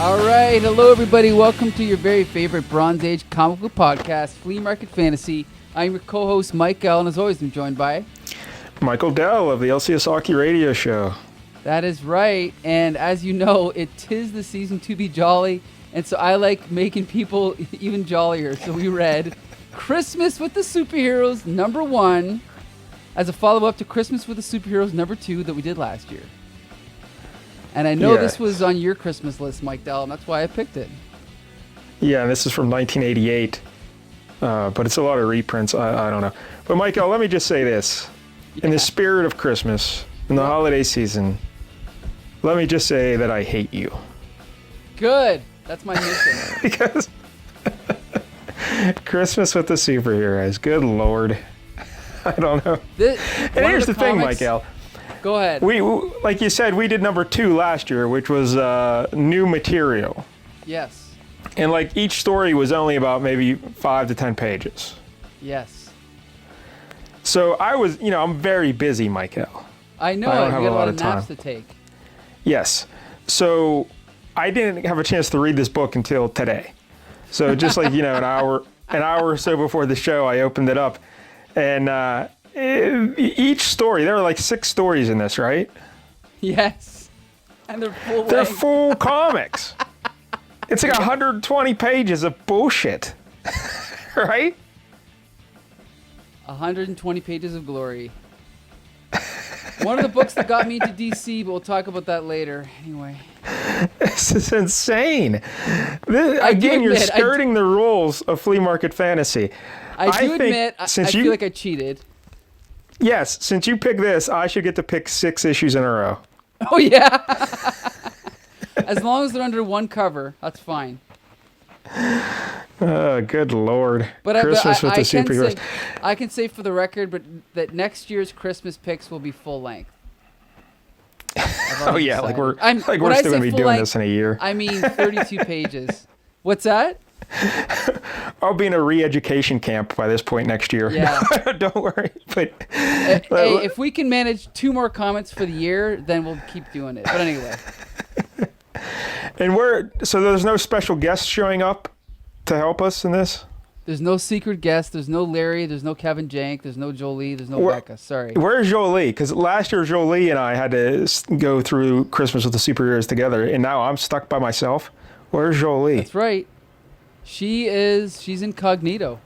All right, hello everybody. Welcome to your very favorite Bronze Age comic book podcast, Flea Market Fantasy. I'm your co-host Mike L, and as always, I'm joined by Michael Dell of the LCS Hockey Radio Show. That is right, and as you know, it tis the season to be jolly, and so I like making people even jollier. So we read Christmas with the Superheroes #1 as a follow-up to Christmas with the Superheroes #2 that we did last year. And I know this was on your Christmas list, Mike Dell, and that's why I picked it. Yeah, this is from 1988, but it's a lot of reprints. I don't know. But Michael, let me just say this. Yeah. In the spirit of Christmas, in the holiday season, let me just say that I hate you. Good. That's my mission. Because Christmas with the Superheroes. Good Lord. I don't know. And here's the thing, Michael. Go ahead. We, like you said, we did #2 last year, which was new material. Yes. And like each story was only about maybe 5 to 10 pages. Yes. So I was, I'm very busy, Michael. I know. I don't have you a got lot a of lot time. of naps to take. Yes. So I didn't have a chance to read this book until today. So just like, an hour or so before the show, I opened it up. And each story, there are like 6 stories in this, right? Yes. And they're full They're length. full comics. It's like 120 pages of bullshit. Right? 120 pages of glory. One of the books that got me into DC, but we'll talk about that later. Anyway. This is insane. Again, you're skirting the rules of Flea Market Fantasy. I feel like I cheated. Yes, since you picked this, I should get to pick 6 issues in a row. Oh, yeah. As long as they're under one cover, that's fine. Oh, good Lord. Christmas with the Superheroes. I can say for the record, that next year's Christmas picks will be full length. Oh, yeah, like we're still going to be doing this in a year. I mean 32 pages. What's that? I'll be in a re-education camp by this point next year. Yeah. Don't worry. But hey, if we can manage 2 more comments for the year, then we'll keep doing it. But anyway. And so there's no special guests showing up to help us in this? There's no secret guest. There's no Larry. There's no Kevin Jank. There's no Jolie. There's no Becca. Sorry. Where's Jolie? Because last year Jolie and I had to go through Christmas with the Superheroes together, and now I'm stuck by myself. Where's Jolie? That's right. She's incognito.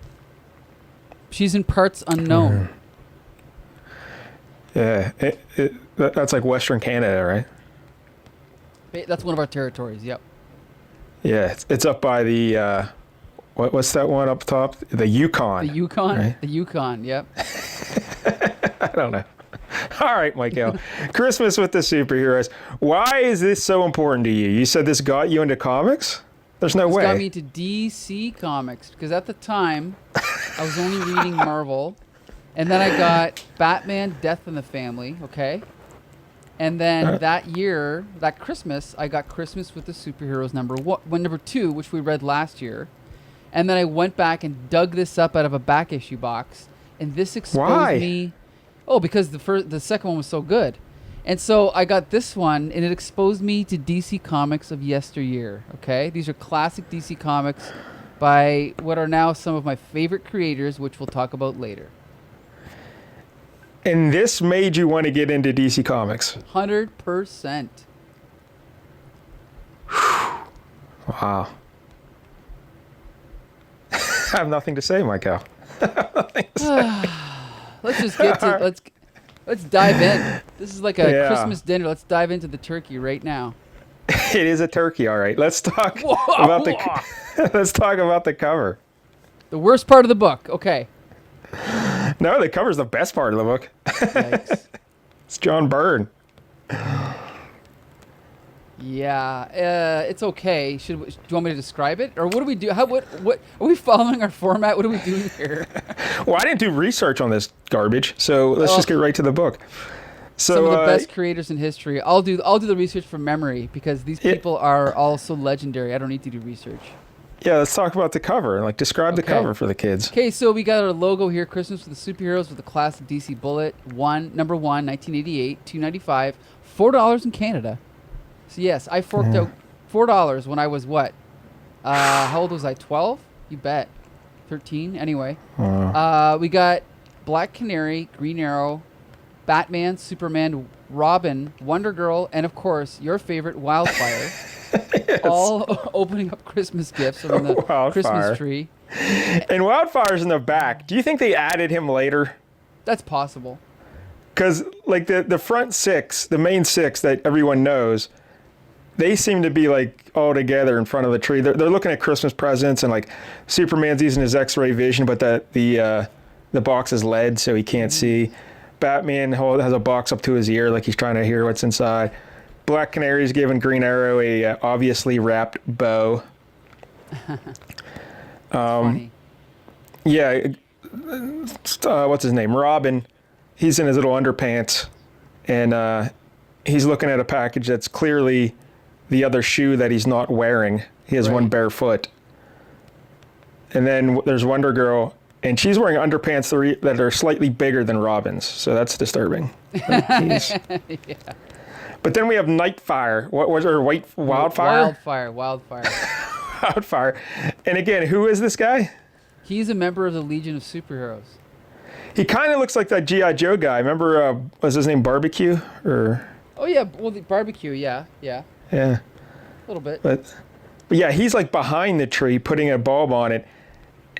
She's in parts unknown. Yeah, that's like Western Canada, right? That's one of our territories, yep. Yeah, it's up by the, what's that one up top? The Yukon. The Yukon? Right? The Yukon, yep. I don't know. All right, Michael. Christmas with the Superheroes. Why is this so important to you? You said this got you into comics? There's no way. This got me into DC Comics, because at the time, I was only reading Marvel, and then I got Batman, Death in the Family, okay? And then that year, that Christmas, I got Christmas with the Superheroes #2, which we read last year. And then I went back and dug this up out of a back issue box, and this exposed me. Oh, because the second one was so good. And so I got this one, and it exposed me to DC Comics of yesteryear, okay? These are classic DC Comics by what are now some of my favorite creators, which we'll talk about later. And this made you want to get into DC Comics? 100%. Wow. I have nothing to say, Michael. Let's just get to... Let's dive in. This is like a Christmas dinner. Let's dive into the turkey right now. It is a turkey, all right. Let's talk about the cover. The worst part of the book. Okay. No, the cover's the best part of the book. Yikes. It's John Byrne. Yeah, it's okay. Do you want me to describe it, or what do we do? What are we following our format? What are we doing here? Well, I didn't do research on this garbage, so let's just get right to the book. So, some of the best creators in history. I'll do the research from memory because these people are all so legendary. I don't need to do research. Yeah, let's talk about the cover and describe the cover for the kids. Okay, so we got our logo here, Christmas with the Superheroes with the classic DC Bullet, #1, 1988, $2.95, $4 in Canada. So yes, I forked out $4 when I was what? How old was I? 12? You bet. 13. Anyway, we got Black Canary, Green Arrow, Batman, Superman, Robin, Wonder Girl, and of course your favorite Wildfire. Yes. All opening up Christmas gifts on the Christmas tree. And Wildfire's in the back. Do you think they added him later? That's possible. Because like the front six, the main six that everyone knows, they seem to be like all together in front of the tree. They're looking at Christmas presents, and like Superman's using his X-ray vision, but the box is lead, so he can't see. Batman has a box up to his ear, like he's trying to hear what's inside. Black Canary's giving Green Arrow a obviously wrapped bow. Funny. Yeah, what's his name? Robin. He's in his little underpants, and he's looking at a package that's clearly the other shoe that he's not wearing. He has one bare foot. And then there's Wonder Girl, and she's wearing underpants that are slightly bigger than Robin's, so that's disturbing. Yeah. But then we have Nightfire. What was her? Wildfire? Wildfire. Wildfire. And again, who is this guy? He's a member of the Legion of Superheroes. He kind of looks like that G.I. Joe guy. Remember, was his name Barbecue? Or? Oh, yeah. Well, the Barbecue, yeah. Yeah. A little bit. But yeah, he's like behind the tree putting a bulb on it.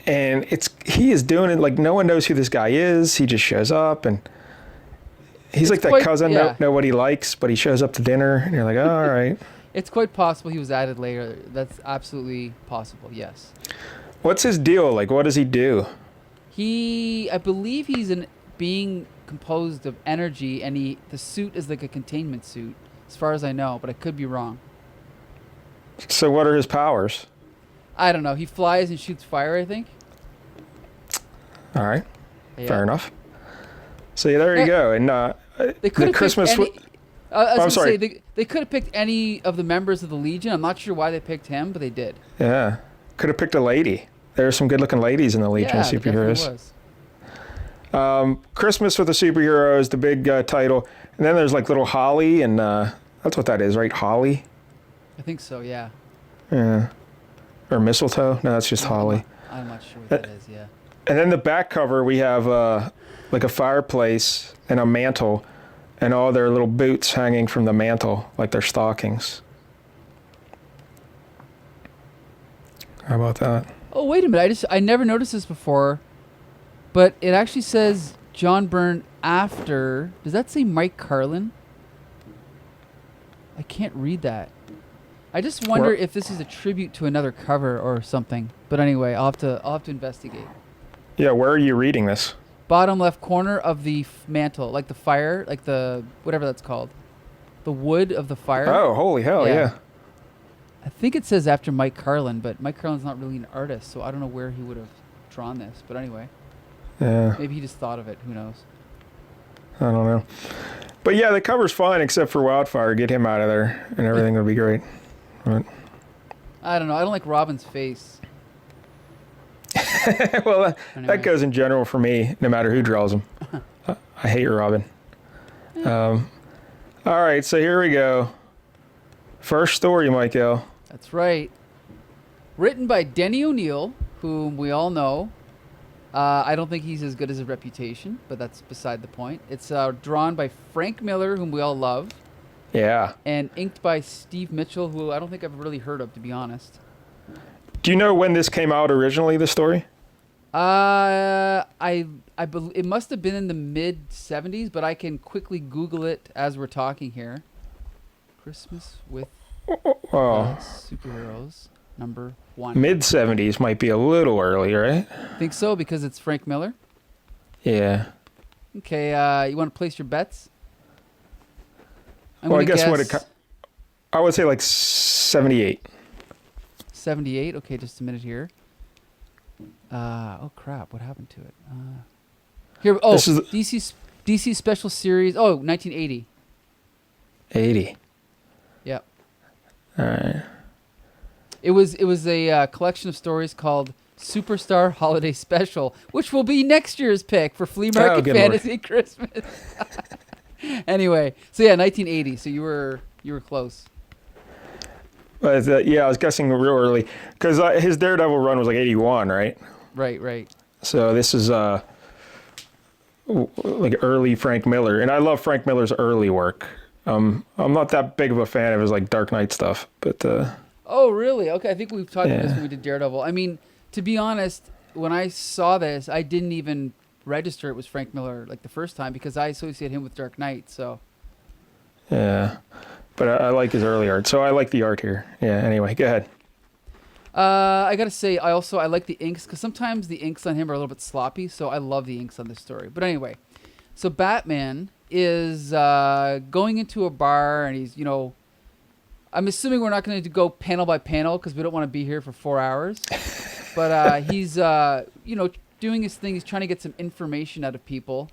And he is doing it like no one knows who this guy is. He just shows up, and he's like that cousin, know what he likes, but he shows up to dinner, and you're like, oh, all right. It's quite possible he was added later. That's absolutely possible, yes. What's his deal? Like, what does he do? I believe he's an being composed of energy, and the suit is like a containment suit, as far as I know, but I could be wrong. So what are his powers? I don't know. He flies and shoots fire, I think. All right. Yeah. Fair enough. So yeah, there you go. And they could have Christmas. I'm sorry. They could have picked any of the members of the Legion. I'm not sure why they picked him, but they did. Yeah. Could have picked a lady. There are some good-looking ladies in the Legion of Superheroes. Was. Christmas with the Superheroes, the big title. And then there's like little Holly, and that's what that is, right? Holly? I think so, yeah. Yeah. Or mistletoe? No, that's just holly. I'm not sure what that is, yeah. And then the back cover, we have like a fireplace and a mantle, and all their little boots hanging from the mantle, like their stockings. How about that? Oh, wait a minute. I never noticed this before, but it actually says John Byrne after. Does that say Mike Carlin? I can't read that. I just wonder if this is a tribute to another cover or something. But anyway, I'll have to investigate. Yeah, where are you reading this? Bottom left corner of the mantle, like the fire, like the whatever that's called, the wood of the fire. Oh, holy hell, yeah. I think it says after Mike Carlin, but Mike Carlin's not really an artist, so I don't know where he would have drawn this. But anyway, maybe he just thought of it. Who knows? I don't know. But yeah, the cover's fine except for Wildfire. Get him out of there, and everything will be great. But I don't know. I don't like Robin's face. Well, that goes in general for me, no matter who draws him. I hate Robin. All right, so here we go. First story, Michael. That's right. Written by Denny O'Neil, whom we all know. I don't think he's as good as his reputation, but that's beside the point. It's drawn by Frank Miller, whom we all love. Yeah. And inked by Steve Mitchell, who I don't think I've really heard of, to be honest. Do you know when this came out originally, the story? It must have been in the mid 70s, but I can quickly Google it as we're talking here. Christmas with Superheroes, number 1. Mid 70s might be a little early, right? I think so, because it's Frank Miller. Yeah. Okay, you want to place your bets? I guess I would say like 78. 78. Okay, just a minute here. Oh crap! What happened to it? Here. Oh, DC Special Series. Oh, 1980. 80. Yep. All right. It was a collection of stories called Superstar Holiday Special, which will be next year's pick for Flea Market Fantasy Christmas. Anyway, so yeah, 1980. So you were close. But yeah, I was guessing real early because his Daredevil run was like 81, right? Right. So this is like early Frank Miller, and I love Frank Miller's early work. I'm not that big of a fan of his like Dark Knight stuff, but Oh, really? Okay, I think we've talked about this when we did Daredevil. I mean, to be honest, when I saw this, I didn't even register it was Frank Miller like the first time because I associate him with Dark Knight. So yeah, but I like his early art, so I like the art here. Yeah. Anyway, go ahead. I gotta say, I like the inks because sometimes the inks on him are a little bit sloppy. So I love the inks on this story. But anyway, so Batman is going into a bar and he's, I'm assuming we're not going to go panel by panel because we don't want to be here for 4 hours. But he's, doing his thing. He's trying to get some information out of people.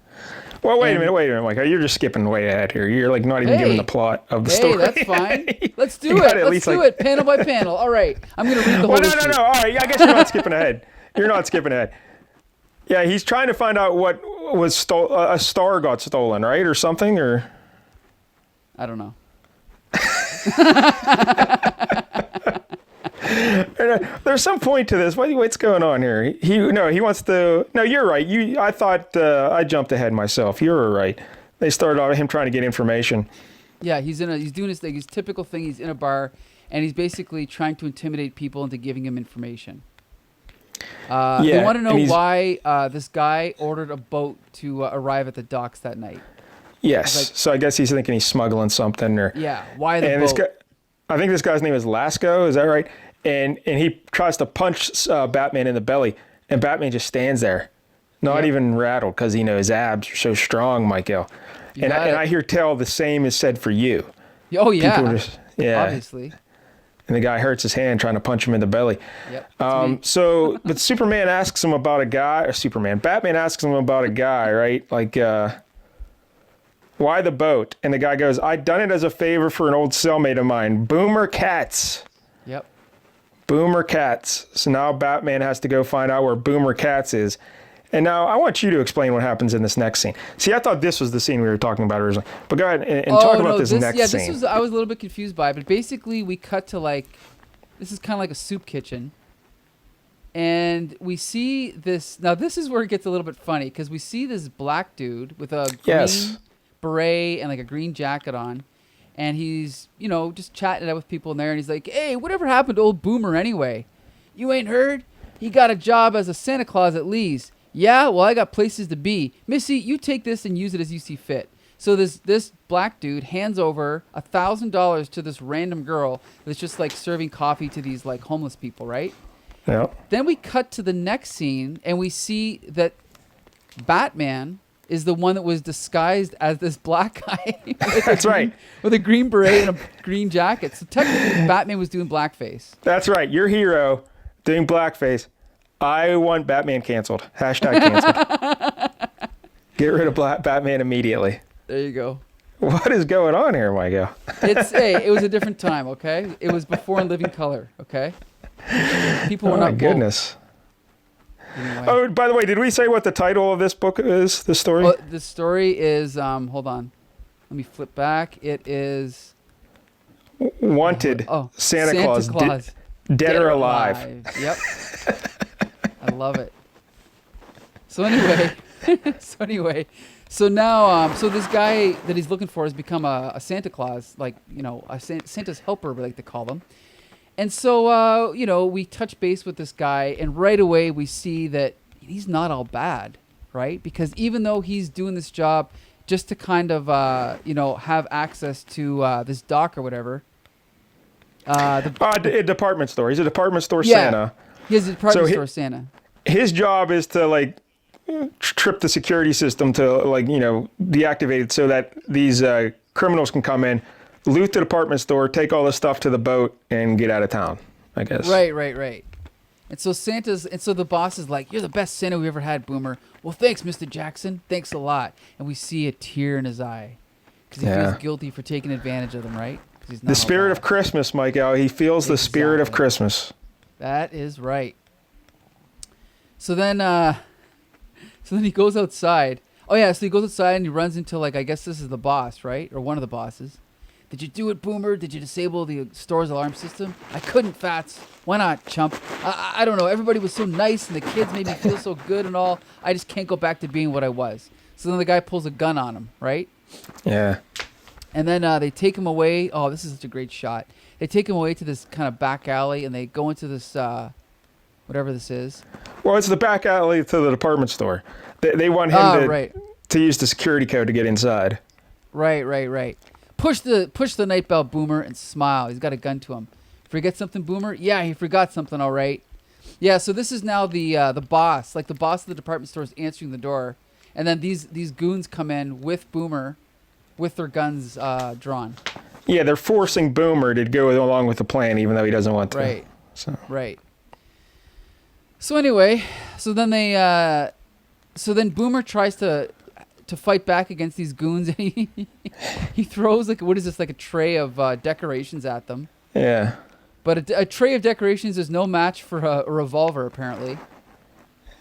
Well, wait a minute, Mike. You're just skipping way ahead here. You're like not even giving the plot of the story. Hey, that's fine. Let's do it. Let's do it panel by panel. All right. I'm going to read the whole issue. No. All right. I guess you're not skipping ahead. You're not skipping ahead. Yeah, he's trying to find out what was a star got stolen, right? Or something, or... I don't know. There's some point to this. What's going on here? He wants to. No, you're right. I thought I jumped ahead myself. You were right. They started off him trying to get information. Yeah, he's doing his thing. His typical thing. He's in a bar and he's basically trying to intimidate people into giving him information. They want to know why this guy ordered a boat to arrive at the docks that night. Yes. So I guess he's thinking he's smuggling something, or why the boat? This guy, I think this guy's name is Lasco. Is that right? And he tries to punch Batman in the belly, and Batman just stands there, not even rattled, because his abs are so strong, Michael. And I hear tell the same is said for you. Oh yeah, obviously. And the guy hurts his hand trying to punch him in the belly. Yep. But Batman asks him about a guy, right? Like, why the boat? And the guy goes, I done it as a favor for an old cellmate of mine, Boomer Katz. Yep. Boomer Katz. So now Batman has to go find out where Boomer Katz is. And now I want you to explain what happens in this next scene. See, I thought this was the scene we were talking about originally. But go ahead and talk about this next scene. I was a little bit confused by it. But basically, we cut to this is kind of like a soup kitchen. And we see this. Now, this is where it gets a little bit funny. Because we see this black dude with a green beret and like a green jacket on. And he's, just chatting it out with people in there. And he's like, hey, whatever happened to old Boomer anyway? You ain't heard? He got a job as a Santa Claus at Lee's. Yeah, well, I got places to be. Missy, you take this and use it as you see fit. So this black dude hands over $1,000 to this random girl that's just like serving coffee to these like homeless people, right? Yeah. Then we cut to the next scene and we see that Batman is the one that was disguised as this black guy. That's right. With a green beret and a green jacket. So technically, Batman was doing blackface. That's right. Your hero doing blackface. I want Batman canceled. Hashtag canceled. Get rid of Batman immediately. There you go. What is going on here, Michael? It was a different time, okay? It was before In Living Color, okay? People were not. Oh my goodness. Anyway. Oh, by the way, did we say what the title of this book is? The story? Well, the story is. Hold on. Let me flip back. It is. Wanted. Santa Claus. Dead or alive. Yep. I love it. So anyway, so now, so this guy that he's looking for has become a Santa Claus, like, Santa's helper, we like to call them. And so, we touch base with this guy, and right away we see that he's not all bad, right? Because even though he's doing this job just to kind of, have access to this dock or whatever. A department store. He's a department store Santa. He has a department store Santa. His job is to trip the security system to deactivate it so that these criminals can come in, loot the department store, take all the stuff to the boat, and get out of town, I guess. Right. And so the boss is like, you're the best Santa we ever had, Boomer. Well, thanks, Mr. Jackson. Thanks a lot. And we see a tear in his eye because he feels guilty for taking advantage of them, right? The spirit of Christmas, Michael. He feels the spirit of Christmas. That is right. So then he goes outside. Oh yeah, so he goes outside and he runs into I guess this is the boss, right? Or one of the bosses. Did you do it, Boomer? Did you disable the store's alarm system? I couldn't, Fats. Why not, chump? I don't know. Everybody was so nice, and the kids made me feel so good and all. I just can't go back to being what I was. So then the guy pulls a gun on him, right? Yeah. And then they take him away. Oh, this is such a great shot. They take him away to this kind of back alley, and they go into this, whatever this is. Well, it's the back alley to the department store. They want him to use the security code to get inside. Right. Push the night bell, Boomer, and smile. He's got a gun to him. Forget something, Boomer? Yeah, he forgot something, all right. Yeah, so this is now the boss. Like, the boss of the department store is answering the door. And then these goons come in with Boomer, with their guns drawn. Yeah, they're forcing Boomer to go along with the plan, even though he doesn't want to. Right. Right. So anyway, so then Boomer tries to fight back against these goons, and he throws like a tray of decorations at them. Yeah. But a tray of decorations is no match for a revolver, apparently.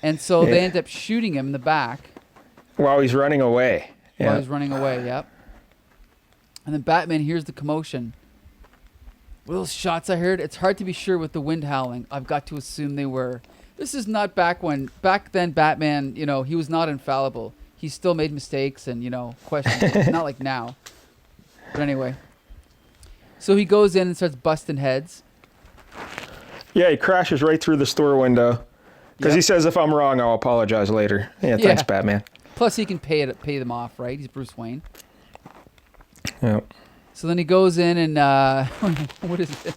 And so they end up shooting him in the back. While he's running away. While he's running away, yep. And then Batman hears the commotion. What are those shots I heard? It's hard to be sure with the wind howling. I've got to assume they were. This is not back then Batman, he was not infallible. He still made mistakes and, questions. Not like now. But anyway. So he goes in and starts busting heads. Yeah, he crashes right through the store window. Because he says, if I'm wrong, I'll apologize later. Yeah, thanks, Batman. Plus, he can pay them off, right? He's Bruce Wayne. Yeah. So then he goes in and, what is this?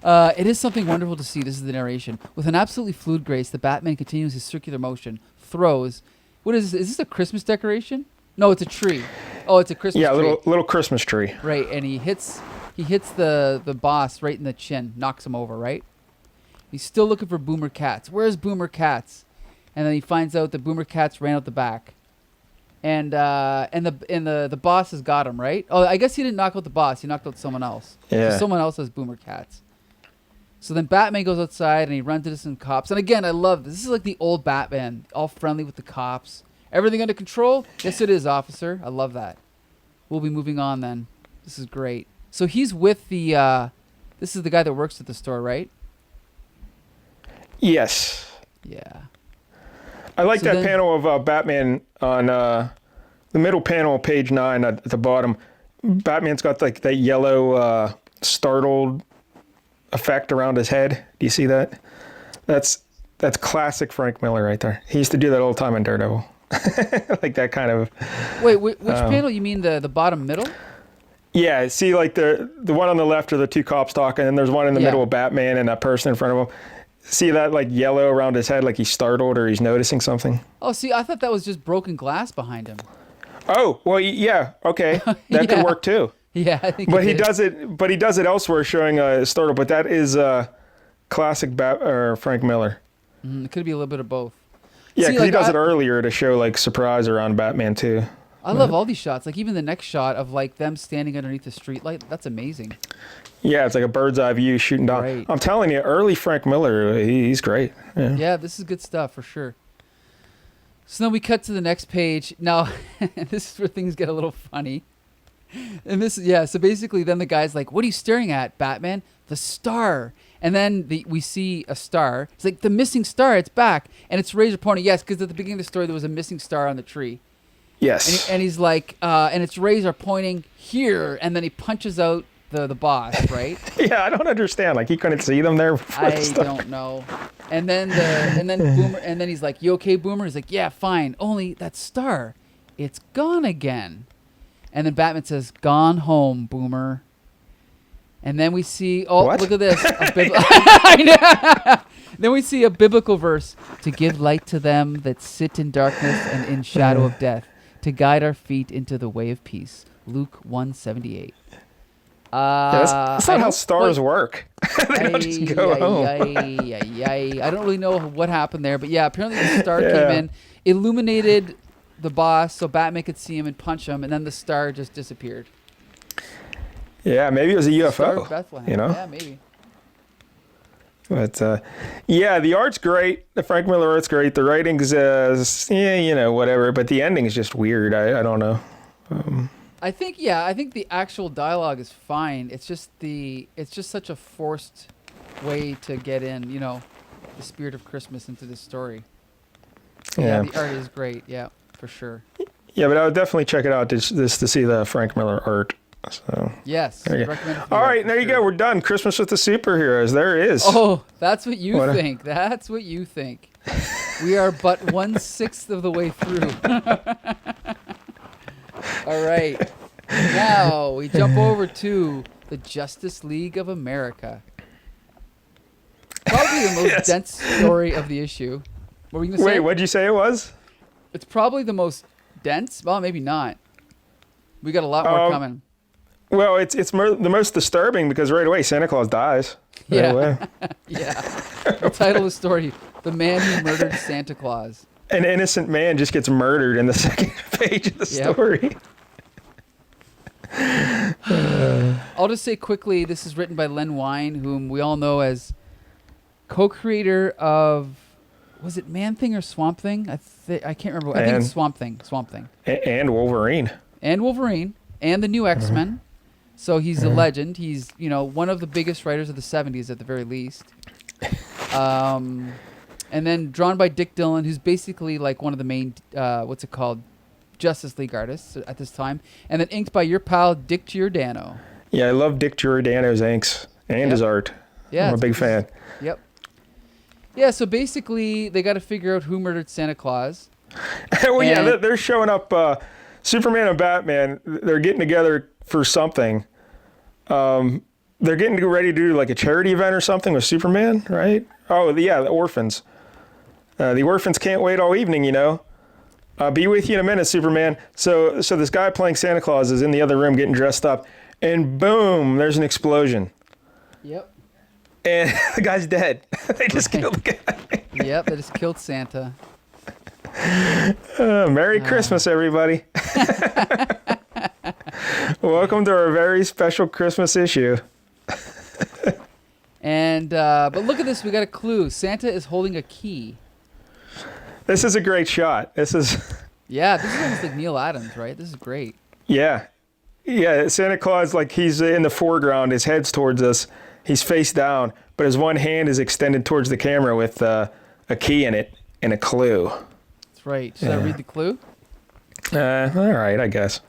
It is something wonderful to see. This is the narration. With an absolutely fluid grace, the Batman continues his circular motion, throws. What is this? Is this a Christmas decoration? No, it's a tree. Oh, it's a Christmas tree. Yeah, little Christmas tree. Right, and he hits the boss right in the chin, knocks him over, right? He's still looking for Boomer Katz. Where's Boomer Katz? And then he finds out that Boomer Katz ran out the back. And the boss has got him, right? Oh, I guess he didn't knock out the boss. He knocked out someone else. Yeah. So someone else has Boomer Katz. So then Batman goes outside and he runs into some cops. And again, I love this. This is like the old Batman, all friendly with the cops. Everything under control? Yes, it is, officer. I love that. We'll be moving on then. This is great. So he's with this is the guy that works at the store, right? Yes. Yeah. I like that panel of Batman on the middle panel, page 9 at the bottom. Batman's got like that yellow startled effect around his head. Do you see that? That's classic Frank Miller right there. He used to do that all the time in Daredevil. Like that kind of. Wait, which panel? You mean the bottom middle? Yeah, see like the one on the left are the two cops talking, and there's one in the middle of Batman and that person in front of him. See that like yellow around his head, like he's startled or he's noticing something? Oh, see, I thought that was just broken glass behind him. Oh, well, yeah, okay, that could work too. Yeah, I think. But he does it elsewhere, showing startle. But that is classic Frank Miller. It could be a little bit of both. Yeah, because he does it earlier to show like surprise around Batman too. I love all these shots. Like even the next shot of like them standing underneath the streetlight. That's amazing. Yeah, it's like a bird's eye view shooting down. Right. I'm telling you, early Frank Miller, he's great. Yeah, this is good stuff for sure. So then we cut to the next page. Now, this is where things get a little funny. And so basically then the guy's like, what are you staring at, Batman? The star. And then we see a star. It's like, the missing star, it's back. And it's razor pointing. Yes, because at the beginning of the story, there was a missing star on the tree. Yes. And he's like, and it's razor pointing here. And then he punches out the boss, right? Yeah, I don't understand. Like he couldn't see them there. I don't know. And then Boomer, and then he's like, "You okay, Boomer?" He's like, "Yeah, fine. Only that star, it's gone again." And then Batman says, "Gone home, Boomer." And then we see, what? Look at this. Then we see a biblical verse: "To give light to them that sit in darkness and in shadow of death, to guide our feet into the way of peace." Luke 1:78. That's not how stars work. They don't just go home. I don't really know what happened there, but yeah, apparently the star came in, illuminated the boss so Batman could see him and punch him, and then the star just disappeared. Yeah, maybe it was a UFO. Star of Bethlehem. You know? Yeah, maybe. But the art's great. The Frank Miller art's great. The writing's whatever. But the ending is just weird. I don't know. I think the actual dialogue is fine. It's just such a forced way to get in, the spirit of Christmas into this story. Yeah, the art is great. Yeah, for sure. Yeah, but I would definitely check it out just to see the Frank Miller art. So yes. All right, there you go. We're done. Christmas with the superheroes. There it is. Oh, that's what you think. That's what you think. We are but 1/6 of the way through. All right. Now we jump over to the Justice League of America. Probably the most dense story of the issue. What were you gonna say? Wait, what'd you say it was? It's probably the most dense. Well, maybe not. We got a lot more coming. Well, it's the most disturbing because right away Santa Claus dies. Right away. Yeah. The title of the story: The Man Who Murdered Santa Claus. An innocent man just gets murdered in the second page of the story. I'll just say quickly, this is written by Len Wein, whom we all know as co-creator of, was it Man-Thing or Swamp Thing? I can't remember. I think it's Swamp Thing. And Wolverine. And the new X-Men. So he's a legend. He's, one of the biggest writers of the 70s at the very least. And then drawn by Dick Dillin, who's basically like one of the main, Justice League artists at this time. And then inked by your pal, Dick Giordano. Yeah, I love Dick Giordano's inks and his art. Yeah, I'm a big fan. Yep. Yeah, so basically they got to figure out who murdered Santa Claus. Well, they're showing up. Superman and Batman, they're getting together for something. They're getting ready to do like a charity event or something with Superman, right? Oh, yeah, the orphans. The orphans can't wait all evening, I'll be with you in a minute, Superman. So this guy playing Santa Claus is in the other room getting dressed up, and boom, there's an explosion. Yep. And the guy's dead. They just killed the guy. Yep, they just killed Santa. Merry Christmas, everybody. Welcome to our very special Christmas issue. And but look at this, we got a clue. Santa is holding a key. This is a great shot. This is almost like Neal Adams, right? This is great. Yeah, Santa Claus, like he's in the foreground, his head's towards us, he's face down, but his one hand is extended towards the camera with a key in it and a clue. That's right. Should I read the clue? All right, I guess.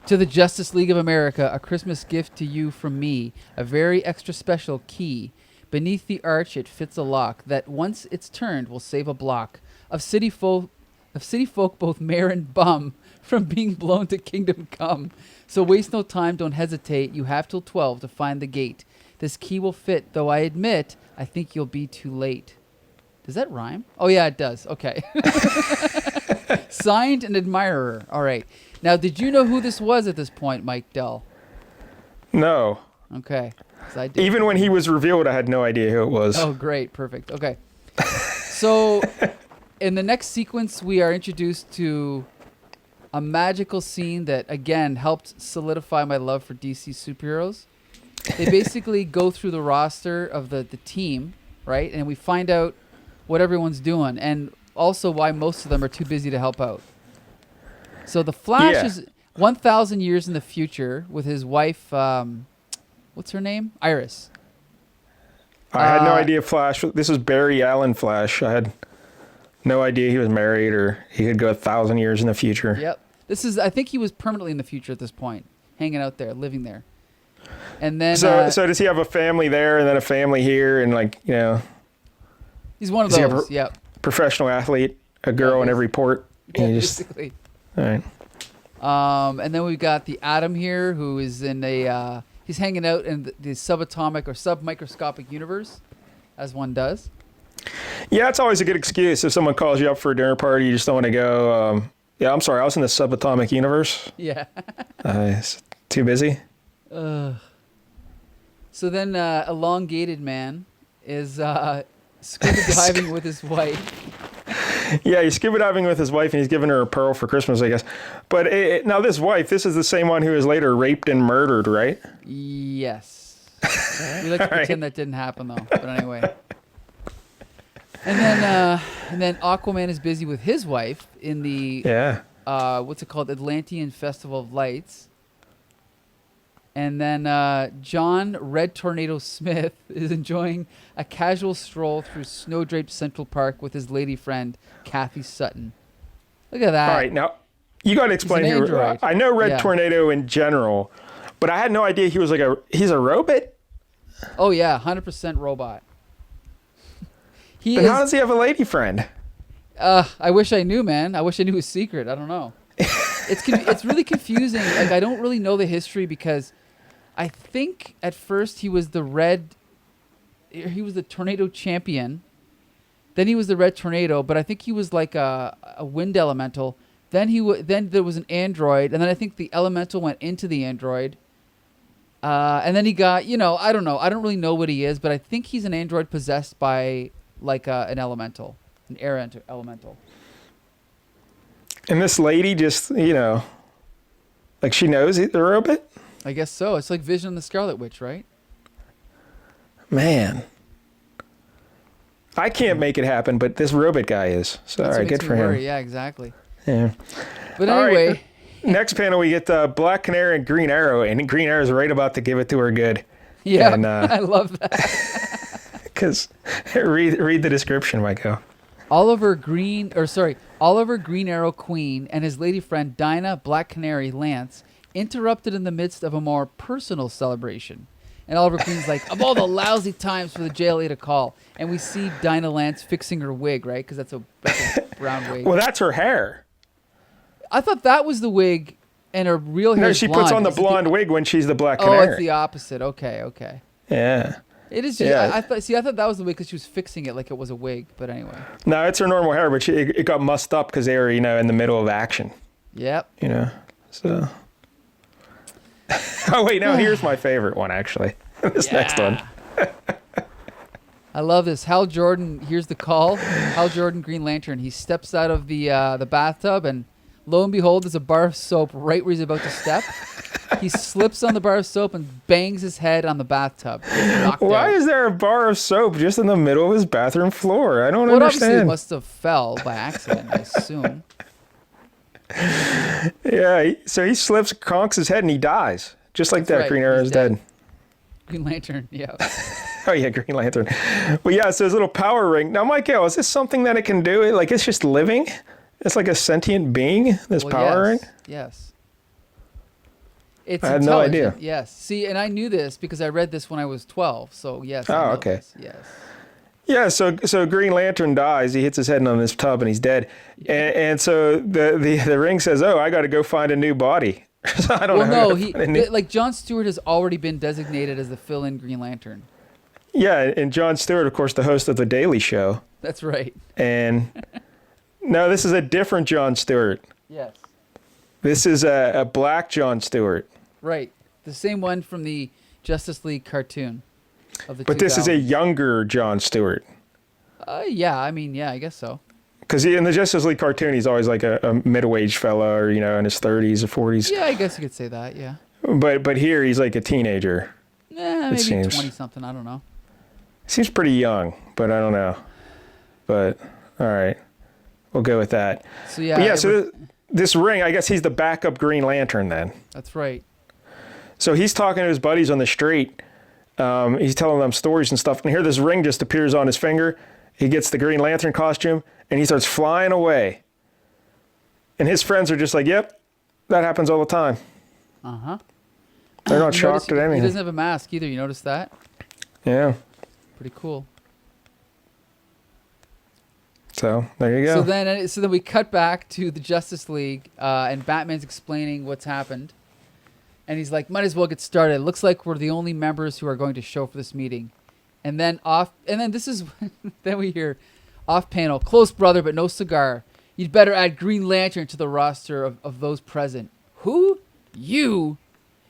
To the Justice League of America, a Christmas gift to you from me, a very extra special key. Beneath the arch it fits a lock that once it's turned will save a block of city folk both mayor and bum from being blown to kingdom come. So waste no time, don't hesitate, you have till 12 to find the gate. This key will fit, though I admit I think you'll be too late. Does that rhyme? Oh yeah, it does. Okay. Signed, an admirer. All right. Now, did you know who this was at this point, Mike Dell? No. Okay. 'Cause I did. Even when he was revealed, I had no idea who it was. Oh, great. Perfect. Okay. So, in the next sequence, we are introduced to a magical scene that, again, helped solidify my love for DC superheroes. They basically go through the roster of the team, right? And we find out what everyone's doing and also why most of them are too busy to help out. So the Flash is 1,000 years in the future with his wife, what's her name? Iris. I had no idea Flash. This is Barry Allen Flash. I had no idea he was married or he could go 1,000 years in the future. Yep. I think he was permanently in the future at this point, hanging out there, living there. And then so does he have a family there and then a family here and he's one of those. Yep. Professional athlete, a girl in every port. Yeah, basically. All right. And then we've got the Atom here, who is in he's hanging out in the subatomic or submicroscopic universe, as one does. Yeah, it's always a good excuse if someone calls you up for a dinner party, you just don't want to go. Yeah, I'm sorry, I was in the subatomic universe. Yeah. Too busy. So then, elongated man is scuba diving with his wife. Yeah, he's scuba diving with his wife, and he's giving her a pearl for Christmas, I guess. But now this wife, this is the same one who was later raped and murdered, right? Yes. We like to pretend that didn't happen, though. But anyway. And then Aquaman is busy with his wife in the what's it called? Atlantean Festival of Lights. And then John Red Tornado Smith is enjoying a casual stroll through snow-draped Central Park with his lady friend, Kathy Sutton. Look at that. All right, now, you got to explain He's an here. android. I know Red Yeah. Tornado in general, but I had no idea he was he's a robot? Oh, yeah, 100% robot. Then how does he have a lady friend? I wish I knew, man. I wish I knew his secret. I don't know. It's really confusing. Like, I don't really know the history because I think at first he was the tornado champion. Then he was the red tornado, but I think he was like a wind elemental. Then there was an android, and then I think the elemental went into the android. And then he got, I don't know. I don't really know what he is, but I think he's an android possessed by like an elemental, an air elemental. And this lady just, like she knows the robot? I guess so. It's like Vision and the Scarlet Witch, right? Man. I can't make it happen, but this robot guy is. So, all right, good for him. Yeah, exactly. Yeah. But All anyway. Right. Next panel, we get Black Canary and Green Arrow, and Green Arrow's right about to give it to her good. Yeah, and, I love that. Because read the description, Michael. Oliver Green Arrow Queen and his lady friend Dinah Black Canary Lance interrupted in the midst of a more personal celebration. And Oliver Queen's like, of all the lousy times for the JLA to call. And we see Dinah Lance fixing her wig, right? Because that's a brown wig. Well, that's her hair. I thought that was the wig and her real hair. No, she puts on the blonde wig when she's the Black Canary. Oh, it's the opposite. Okay. Yeah. It is. Just, Yeah. I thought that was the wig because she was fixing it like it was a wig. But anyway. No, it's her normal hair, but it got mussed up because they were, in the middle of action. Yep. So. Oh wait, no. Here's my favorite one actually. This next one. I love this. Hal Jordan. Here's the call. Hal Jordan, Green Lantern. He steps out of the bathtub, and lo and behold, there's a bar of soap right where he's about to step. He slips on the bar of soap and bangs his head on the bathtub. Why is there a bar of soap just in the middle of his bathroom floor? I don't Obviously it understand. must have fell by accident, I assume. Yeah, so he slips, conks his head, and he dies. Just like That's that. right, Green Arrow's he's dead. Green Lantern, yeah. Oh, yeah, Green Lantern. Well, yeah, so his little power ring. Now, Michael, is this something that it can do? Like, it's just living? It's like a sentient being, this power ring? Yes. It's I had no idea. Yes. See, and I knew this because I read this when I was 12. So, yes. Oh, okay. This. Yes. Yeah, so Green Lantern dies. He hits his head on this tub, and he's dead. Yeah. And so the ring says, oh, I got to go find a new body. So I don't know. Well, no, like Jon Stewart has already been designated as the fill-in Green Lantern. Yeah, and Jon Stewart, of course, the host of The Daily Show. That's right. And no, this is a different Jon Stewart. Yes. This is a black Jon Stewart. Right. The same one from the Justice League cartoon of the 2000s. But this is a younger Jon Stewart. Yeah, I guess so. Because in the Justice League cartoon, he's always like a middle-aged fella or, in his 30s or 40s. Yeah, I guess you could say that, yeah. But here, he's like a teenager. Maybe 20-something, I don't know. Seems pretty young, but I don't know. But, all right. We'll go with that. So, yeah. So this ring, I guess he's the backup Green Lantern then. That's right. So he's talking to his buddies on the street. He's telling them stories and stuff. And here this ring just appears on his finger. He gets the Green Lantern costume, and he starts flying away. And his friends are just like, yep, that happens all the time. Uh-huh. They're not shocked at anything. He doesn't have a mask either. You notice that? Yeah. Pretty cool. So there you go. So then we cut back to the Justice League, and Batman's explaining what's happened. And he's like, might as well get started. It looks like we're the only members who are going to show for this meeting. And then then we hear off panel, close brother, but no cigar. You'd better add Green Lantern to the roster of those present. Who? You?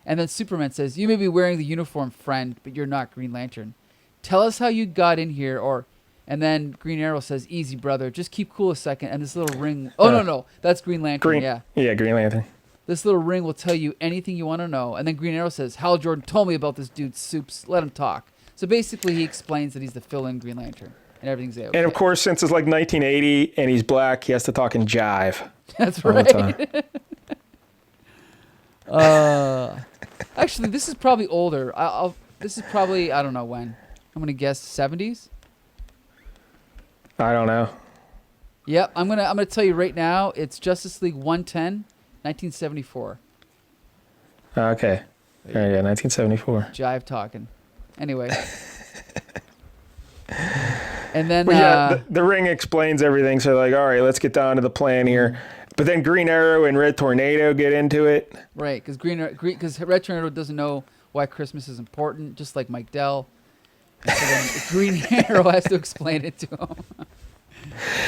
And then Superman says, you may be wearing the uniform, friend, but you're not Green Lantern. Tell us how you got in here, and then Green Arrow says, easy, brother. Just keep cool a second. And this little ring. Oh, no. That's Green Lantern. Yeah, Green Lantern. This little ring will tell you anything you want to know. And then Green Arrow says, Hal Jordan told me about this dude's soups. Let him talk. So basically, he explains that he's the fill-in Green Lantern. And everything's okay. And of course, since it's like 1980 and he's black, he has to talk in jive. That's all the right. Actually, this is probably older. This is probably, I don't know when. I'm gonna guess 70s. I don't know. Yep, I'm gonna tell you right now. It's Justice League 110, 1974. Okay. Yeah, 1974. Jive talking. Anyway. And then Well, the ring explains everything. So like, all right, let's get down to the plan here. But then Green Arrow and Red Tornado get into it. Right, because Red Tornado doesn't know why Christmas is important, just like Mike Dell. And so then Green Arrow has to explain it to him.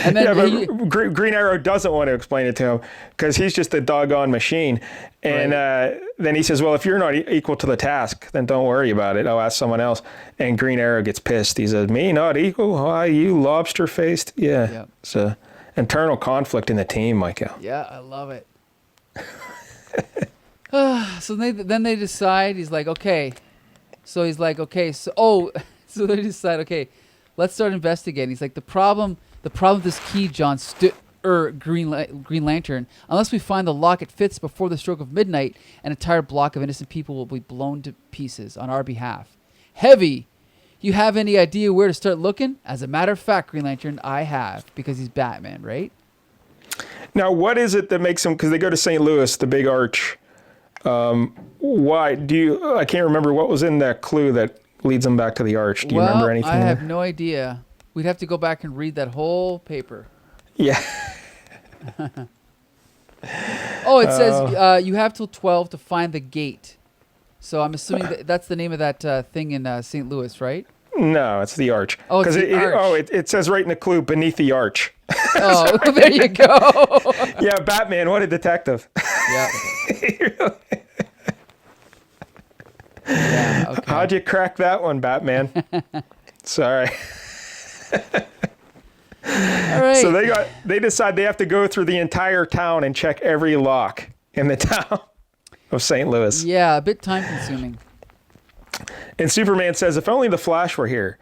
And then Green Arrow doesn't want to explain it to him because he's just a doggone machine. And then he says, well, if you're not equal to the task, then don't worry about it. I'll ask someone else. And Green Arrow gets pissed. He says, me not equal? Why, you lobster-faced? Yeah. Yep. So internal conflict in the team, Michael. Yeah, I love it. So then they decide, he's like, okay. So he's like, okay. So they decide, okay, let's start investigating. He's like, the problem with this key, Green Lantern, unless we find the lock it fits before the stroke of midnight, an entire block of innocent people will be blown to pieces on our behalf. Heavy, you have any idea where to start looking? As a matter of fact, Green Lantern, I have, because he's Batman, right? Now, what is it that makes him, because they go to St. Louis, the big arch. Why do you, I can't remember what was in that clue that leads them back to the arch. Do you remember anything? I have no idea. We'd have to go back and read that whole paper. Yeah. It says you have till 12 to find the gate. So I'm assuming that's the name of that thing in St. Louis, right? No, it's the arch. Oh, it's the arch. It says right in the clue, beneath the arch. Oh, there you go. Yeah, Batman, what a detective. Yeah. Yeah, okay. How'd you crack that one, Batman? Sorry. All right. So they decide they have to go through the entire town and check every lock in the town of St. Louis. Yeah, a bit time consuming. And Superman says, if only the Flash were here.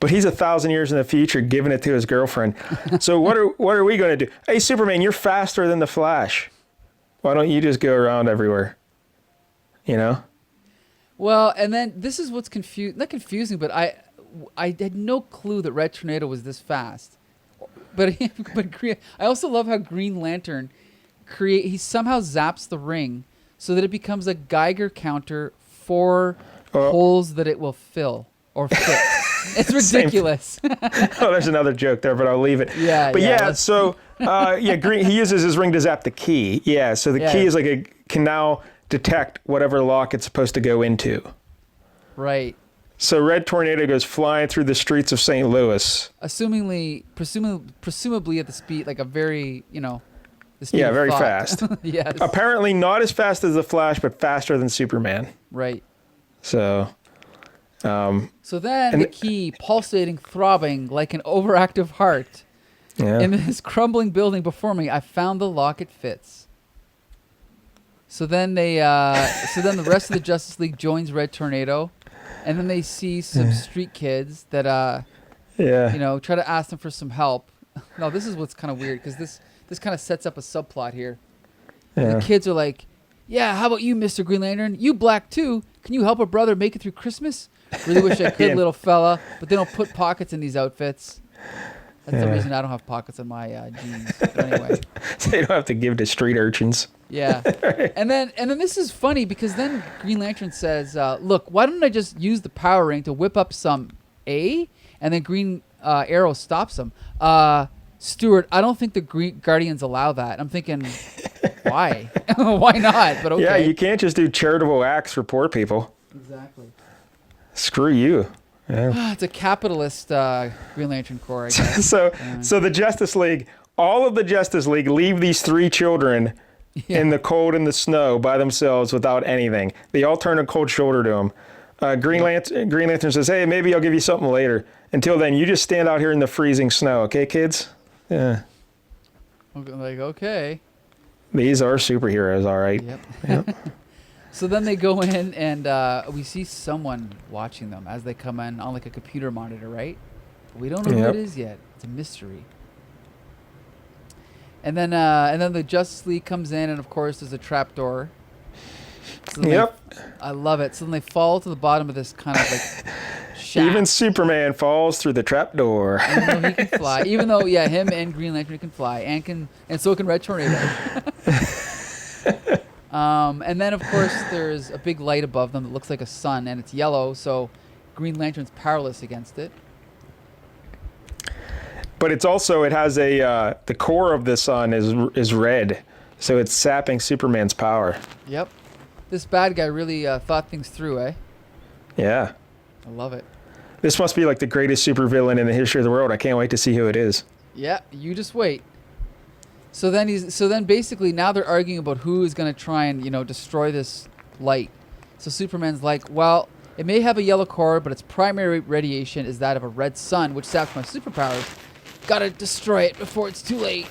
But he's 1,000 years in the future giving it to his girlfriend. So what are we going to do? Hey, Superman, you're faster than the Flash. Why don't you just go around everywhere? You know? Well, and then this is what's not confusing, but I had no clue that Red Tornado was this fast. But I also love how Green Lantern he somehow zaps the ring so that it becomes a Geiger counter for holes that it will fill or fit. It's ridiculous. There's another joke there, but I'll leave it. Yeah. But Green, he uses his ring to zap the key. Yeah, so the key is can now detect whatever lock it's supposed to go into. Right. So Red Tornado goes flying through the streets of St. Louis. Presumably at the speed, like a very, the speed Yeah, of very thought. fast. Yes. Apparently not as fast as the Flash, but faster than Superman. Right. So then the key pulsating, throbbing like an overactive heart. Yeah. In this crumbling building before me, I found the lock it fits. So then the rest of the Justice League joins Red Tornado, and then they see some street kids that try to ask them for some help. Now this is what's kind of weird because this kind of sets up a subplot here. Yeah. The kids are like, "Yeah, how about you, Mr. Green Lantern? You black too. Can you help a brother make it through Christmas? Really wish I could, little fella, but they don't put pockets in these outfits." That's the reason I don't have pockets on my jeans. But anyway. So you don't have to give to street urchins. Yeah. And then this is funny because then Green Lantern says, look, why don't I just use the power ring to whip up some A? And then Green Arrow stops him. Stewart, I don't think the Guardians allow that. I'm thinking, why? Why not? But okay. Yeah, you can't just do charitable acts for poor people. Exactly. Screw you. Yeah. It's a capitalist Green Lantern Corps, I guess. So the Justice League, all of the Justice League leave these three children in the cold and the snow by themselves without anything. They all turn a cold shoulder to him. Green Lantern says, hey, maybe I'll give you something later. Until then, you just stand out here in the freezing snow, okay, kids? Yeah. Like, okay. These are superheroes, all right. Yep. So then they go in and we see someone watching them as they come in on like a computer monitor, right? But we don't know who it is yet. It's a mystery. And then the Justice League comes in, and of course there's a trapdoor. So Yep. I love it. So then they fall to the bottom of this kind of like shaft. Even Superman falls through the trapdoor. Even though he can fly. Even though, yeah, him and Green Lantern can fly, and so can Red Tornado. And then of course there's a big light above them that looks like a sun, and it's yellow, so Green Lantern's powerless against it. But it's also, it has the core of the sun is red, so it's sapping Superman's power. Yep. This bad guy really thought things through, eh? Yeah. I love it. This must be like the greatest supervillain in the history of the world. I can't wait to see who it is. Yeah, you just wait. So then basically now they're arguing about who is going to try and, destroy this light. So Superman's like, well, it may have a yellow core, but its primary radiation is that of a red sun, which saps my superpowers. Gotta destroy it before it's too late.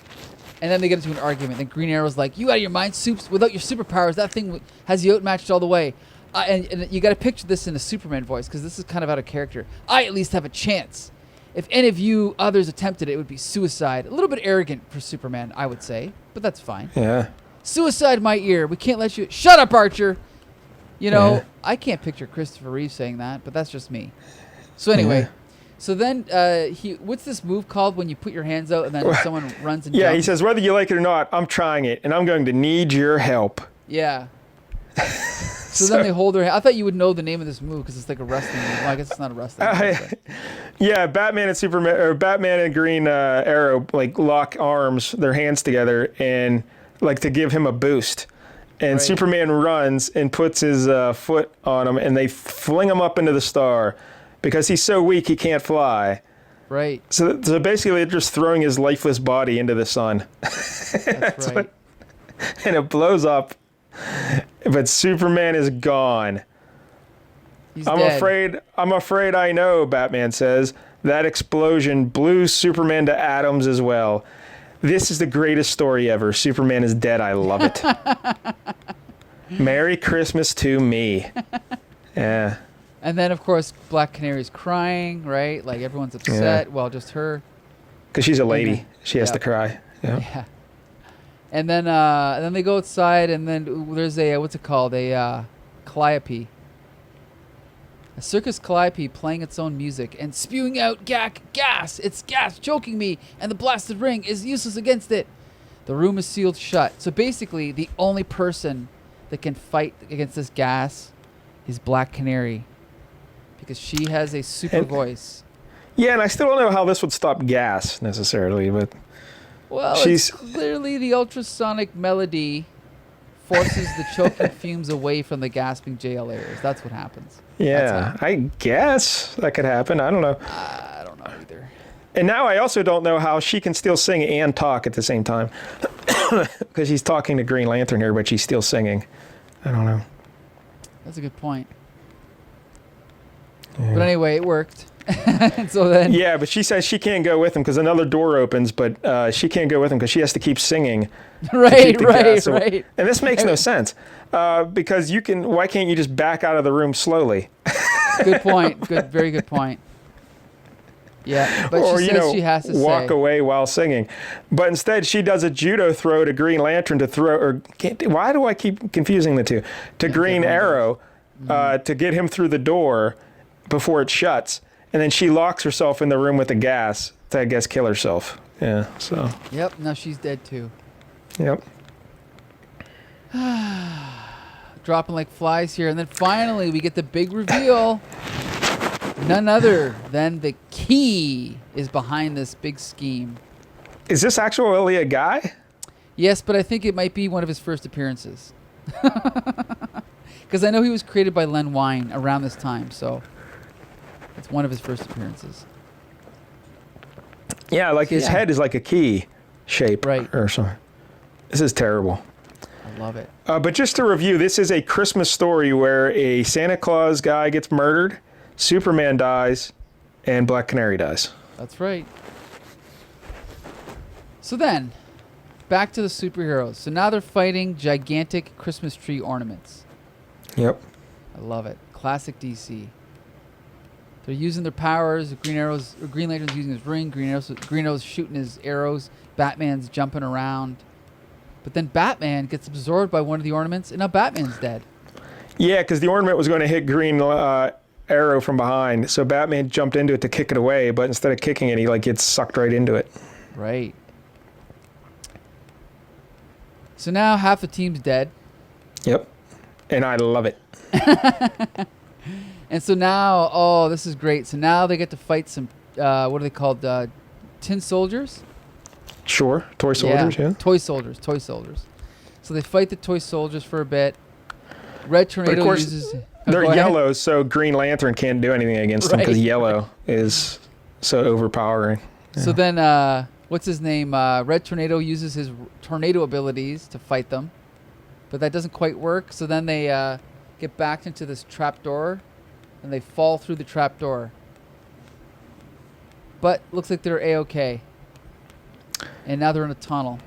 And then they get into an argument. Then Green Arrow's like, you out of your mind, Supes? Without your superpowers, that thing has you outmatched all the way. And you got to picture this in a Superman voice, because this is kind of out of character. I at least have a chance. If any of you others attempted it, it would be suicide. A little bit arrogant for Superman, I would say, but that's fine. Yeah. Suicide my ear. We can't let you... Shut up, Archer! Yeah. I can't picture Christopher Reeve saying that, but that's just me. So anyway... Yeah. So then, what's this move called when you put your hands out and then someone runs and Yeah, jumps? he says, whether you like it or not, I'm trying it, and I'm going to need your help. Yeah. So then they hold their hand. I thought you would know the name of this move because it's like a wrestling move. Well, I guess it's not a wrestling move. Yeah, Batman and Green Arrow like lock arms, their hands together, and like to give him a boost. And Right. Superman runs and puts his foot on him, and they fling him up into the star. Because he's so weak, he can't fly. Right. So basically, they're just throwing his lifeless body into the sun. That's right. And it blows up. But Superman is gone. He's I'm dead. afraid I know, Batman says. That explosion blew Superman to atoms as well. This is the greatest story ever. Superman is dead. I love it. Merry Christmas to me. Yeah. And then, of course, Black Canary's crying, right? Like, everyone's upset. Yeah. Well, just her. Because she's a lady. then- She has yeah. to cry. Yeah. Yeah. And then they go outside, and then there's a, what's it called? A calliope. A circus calliope playing its own music and spewing out gas. It's gas choking me, and the blasted ring is useless against it. The room is sealed shut. So basically, the only person that can fight against this gas is Black Canary. Because she has a super voice. Yeah, and I still don't know how this would stop gas necessarily, but Well, she's it's clearly the ultrasonic melody forces the choking fumes away from the gasping JLAers. That's what happens. yeah, I guess that could happen. I don't know. I don't know either. And now I also don't know how she can still sing and talk at the same time. Because she's talking to Green Lantern here, but she's still singing. I don't know. That's a good point. Yeah. But anyway, it worked. And so then... Yeah, but she says she can't go with him because another door opens, but she can't go with him because she has to keep singing. Right. And this makes no sense because why can't you just back out of the room slowly? Good point. Very good point. Yeah, but Or, she says she has to walk say... away while singing. But instead, she does a judo throw to Green Lantern why do I keep confusing the two? To Green Arrow to get him through the door before it shuts. And then she locks herself in the room with the gas to, I guess, kill herself. Yeah, so. Yep, now she's dead too. Yep. Dropping like flies here. And then finally, we get the big reveal. None other than the key is behind this big scheme. Is this actually a guy? Yes, but I think it might be one of his first appearances. Because I know he was created by Len Wein around this time, so it's one of his first appearances. Yeah, like his head is like a key shape. Right. Or something. This is terrible. I love it. But just to review, this is a Christmas story where a Santa Claus guy gets murdered, Superman dies, and Black Canary dies. That's right. So then, back to the superheroes. So now they're fighting gigantic Christmas tree ornaments. Yep. I love it. Classic DC. They're using their powers. Green Lantern's using his ring. Green Arrow's shooting his arrows. Batman's jumping around. But then Batman gets absorbed by one of the ornaments, and now Batman's dead. Yeah, because the ornament was going to hit Green Arrow from behind, so Batman jumped into it to kick it away, but instead of kicking it, he like gets sucked right into it. Right. So now half the team's dead. Yep. And I love it. And so now, this is great. So now they get to fight some, what are they called? Tin soldiers? Sure. Toy soldiers, yeah. Toy soldiers. So they fight the toy soldiers for a bit. Red Tornado but of course, uses... they're yellow, so Green Lantern can't do anything against them because yellow is so overpowering. Yeah. So then, what's his name? Red Tornado uses his tornado abilities to fight them. But that doesn't quite work. So then they get backed into this trapdoor, and they fall through the trapdoor. But looks like they're A-okay. And now they're in a tunnel.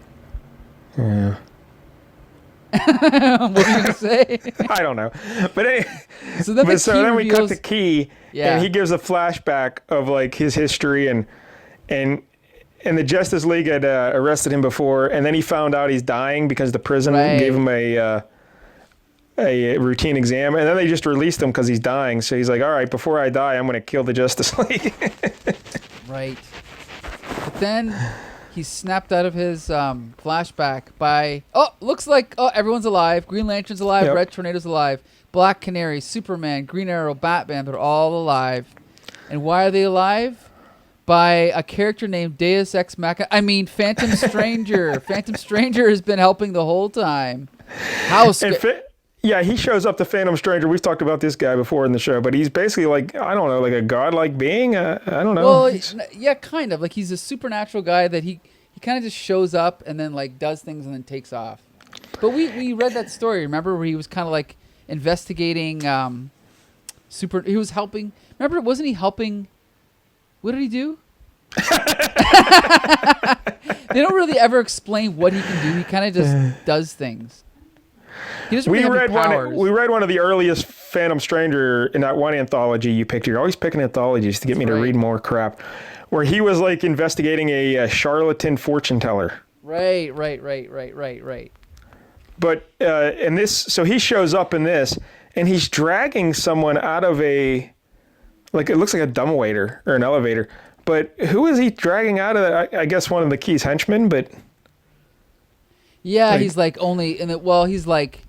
Yeah. What are you going to say? I don't know. But anyway, so then, we cut the key, yeah. and he gives a flashback of like his history, and the Justice League had arrested him before, and then he found out he's dying because the prison gave him a routine exam, and then they just released him because he's dying. So he's like, all right, before I die, I'm going to kill the Justice League. Right. But then he's snapped out of his flashback by, looks like, everyone's alive. Green Lantern's alive. Yep. Red Tornado's alive. Black Canary, Superman, Green Arrow, Batman, they're all alive. And why are they alive? By a character named Deus Ex Machina. I mean, Phantom Stranger. Phantom Stranger has been helping the whole time. Yeah, he shows up, the Phantom Stranger. We've talked about this guy before in the show, but he's basically like, I don't know, like a godlike being? I don't know. Well, yeah, kind of. Like he's a supernatural guy that he kind of just shows up and then like does things and then takes off. But we read that story, remember, where he was kind of like investigating he was helping. Remember, wasn't he helping? What did he do? They don't really ever explain what he can do. He kind of just does things. He doesn't really have any powers. We read one of the earliest Phantom Stranger in that one anthology you picked. You're always picking anthologies to get me to read more crap. Where he was like investigating a charlatan fortune teller. Right. But in this, so he shows up in this, and he's dragging someone out of it looks like a dumbwaiter or an elevator. But who is he dragging out of that? I guess one of the Key's henchmen, but... Yeah, he's like he's like,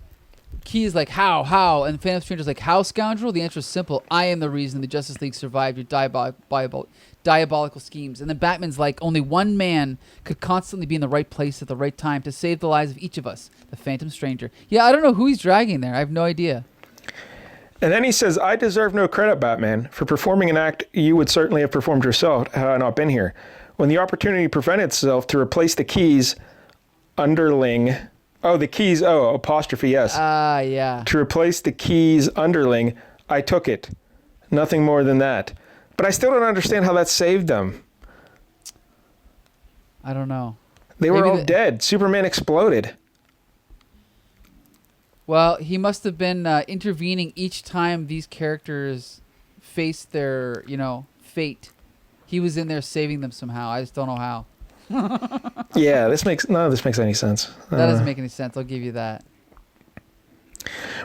Key is like, how? And Phantom Stranger's like, how, scoundrel? The answer is simple. I am the reason the Justice League survived your diabolical schemes. And then Batman's like, only one man could constantly be in the right place at the right time to save the lives of each of us, the Phantom Stranger. Yeah, I don't know who he's dragging there. I have no idea. And then he says, I deserve no credit, Batman, for performing an act you would certainly have performed yourself had I not been here. When the opportunity presented itself to replace the Key's underling... apostrophe S. Yeah. To replace the Key's underling, I took it. Nothing more than that. But I still don't understand how that saved them. I don't know. They were all dead. Superman exploded. Well, he must have been intervening each time these characters faced their, fate. He was in there saving them somehow. I just don't know how. Yeah, this makes any sense. That doesn't make any sense. I'll give you that.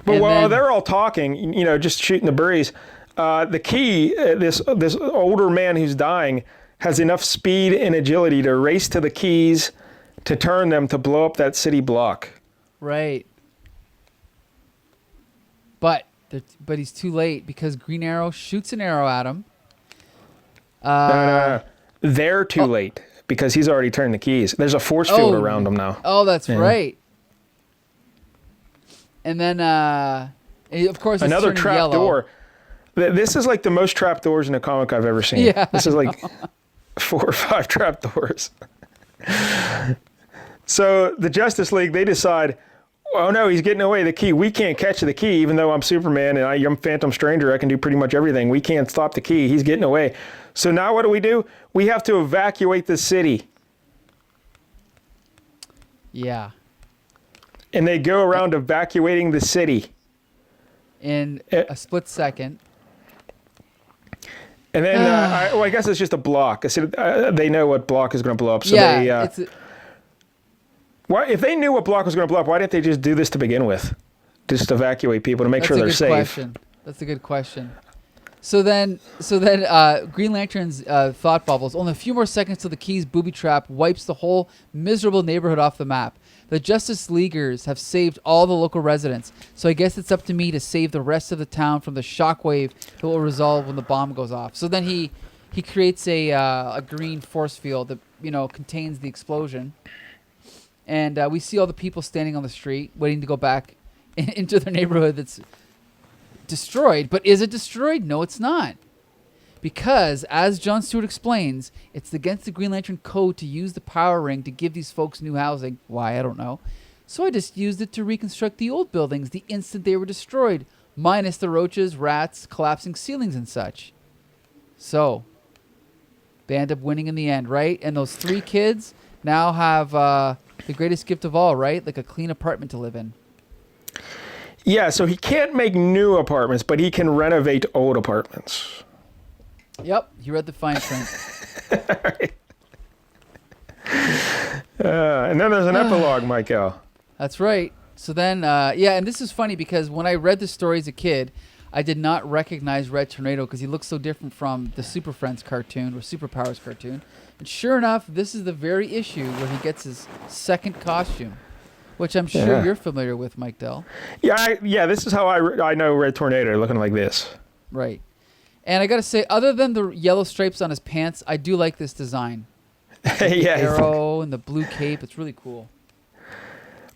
But while they're all talking, just shooting the breeze, the Key, this older man who's dying, has enough speed and agility to race to the Keys to turn them to blow up that city block. Right. But he's too late because Green Arrow shoots an arrow at him. No. They're too late because he's already turned the Keys. There's a force field around him now. Oh, that's right. And then, of course, it's another trap door. This is like the most trap doors in a comic I've ever seen. Yeah, this is like 4 or 5 trap doors. So the Justice League, they decide, oh no, he's getting away the Key. We can't catch the Key, even though I'm Superman and I'm Phantom Stranger. I can do pretty much everything. We can't stop the Key. He's getting away. So now what do? We have to evacuate the city. Yeah. And they go around evacuating the city. In a split second. And then, I guess it's just a block. I said they know what block is going to blow up. So yeah. Why, if they knew what block was going to blow up, why didn't they just do this to begin with? Just evacuate people to make sure they're safe. Question. That's a good question. So then, Green Lantern's thought bubbles. Only a few more seconds till the Key's booby trap wipes the whole miserable neighborhood off the map. The Justice Leaguers have saved all the local residents, so I guess it's up to me to save the rest of the town from the shockwave that will resolve when the bomb goes off. So then he creates a green force field that contains the explosion, and we see all the people standing on the street waiting to go back into their neighborhood that's destroyed. But is it destroyed? No, it's not. Because, as Jon Stewart explains, it's against the Green Lantern Code to use the power ring to give these folks new housing. Why? I don't know. So I just used it to reconstruct the old buildings the instant they were destroyed, minus the roaches, rats, collapsing ceilings and such. So, they end up winning in the end, right? And those 3 kids now have the greatest gift of all, right? Like a clean apartment to live in. Yeah, so he can't make new apartments, but he can renovate old apartments. Yep, he read the fine print. And then there's an epilogue, Michael. That's right. So then, and this is funny because when I read the story as a kid, I did not recognize Red Tornado because he looks so different from the Super Friends cartoon or Superpowers cartoon. And sure enough, this is the very issue where he gets his second costume, which I'm sure you're familiar with, Mike Dell. Yeah, this is how I know Red Tornado, looking like this. Right. And I got to say, other than the yellow stripes on his pants, I do like this design. The arrow and the blue cape, it's really cool.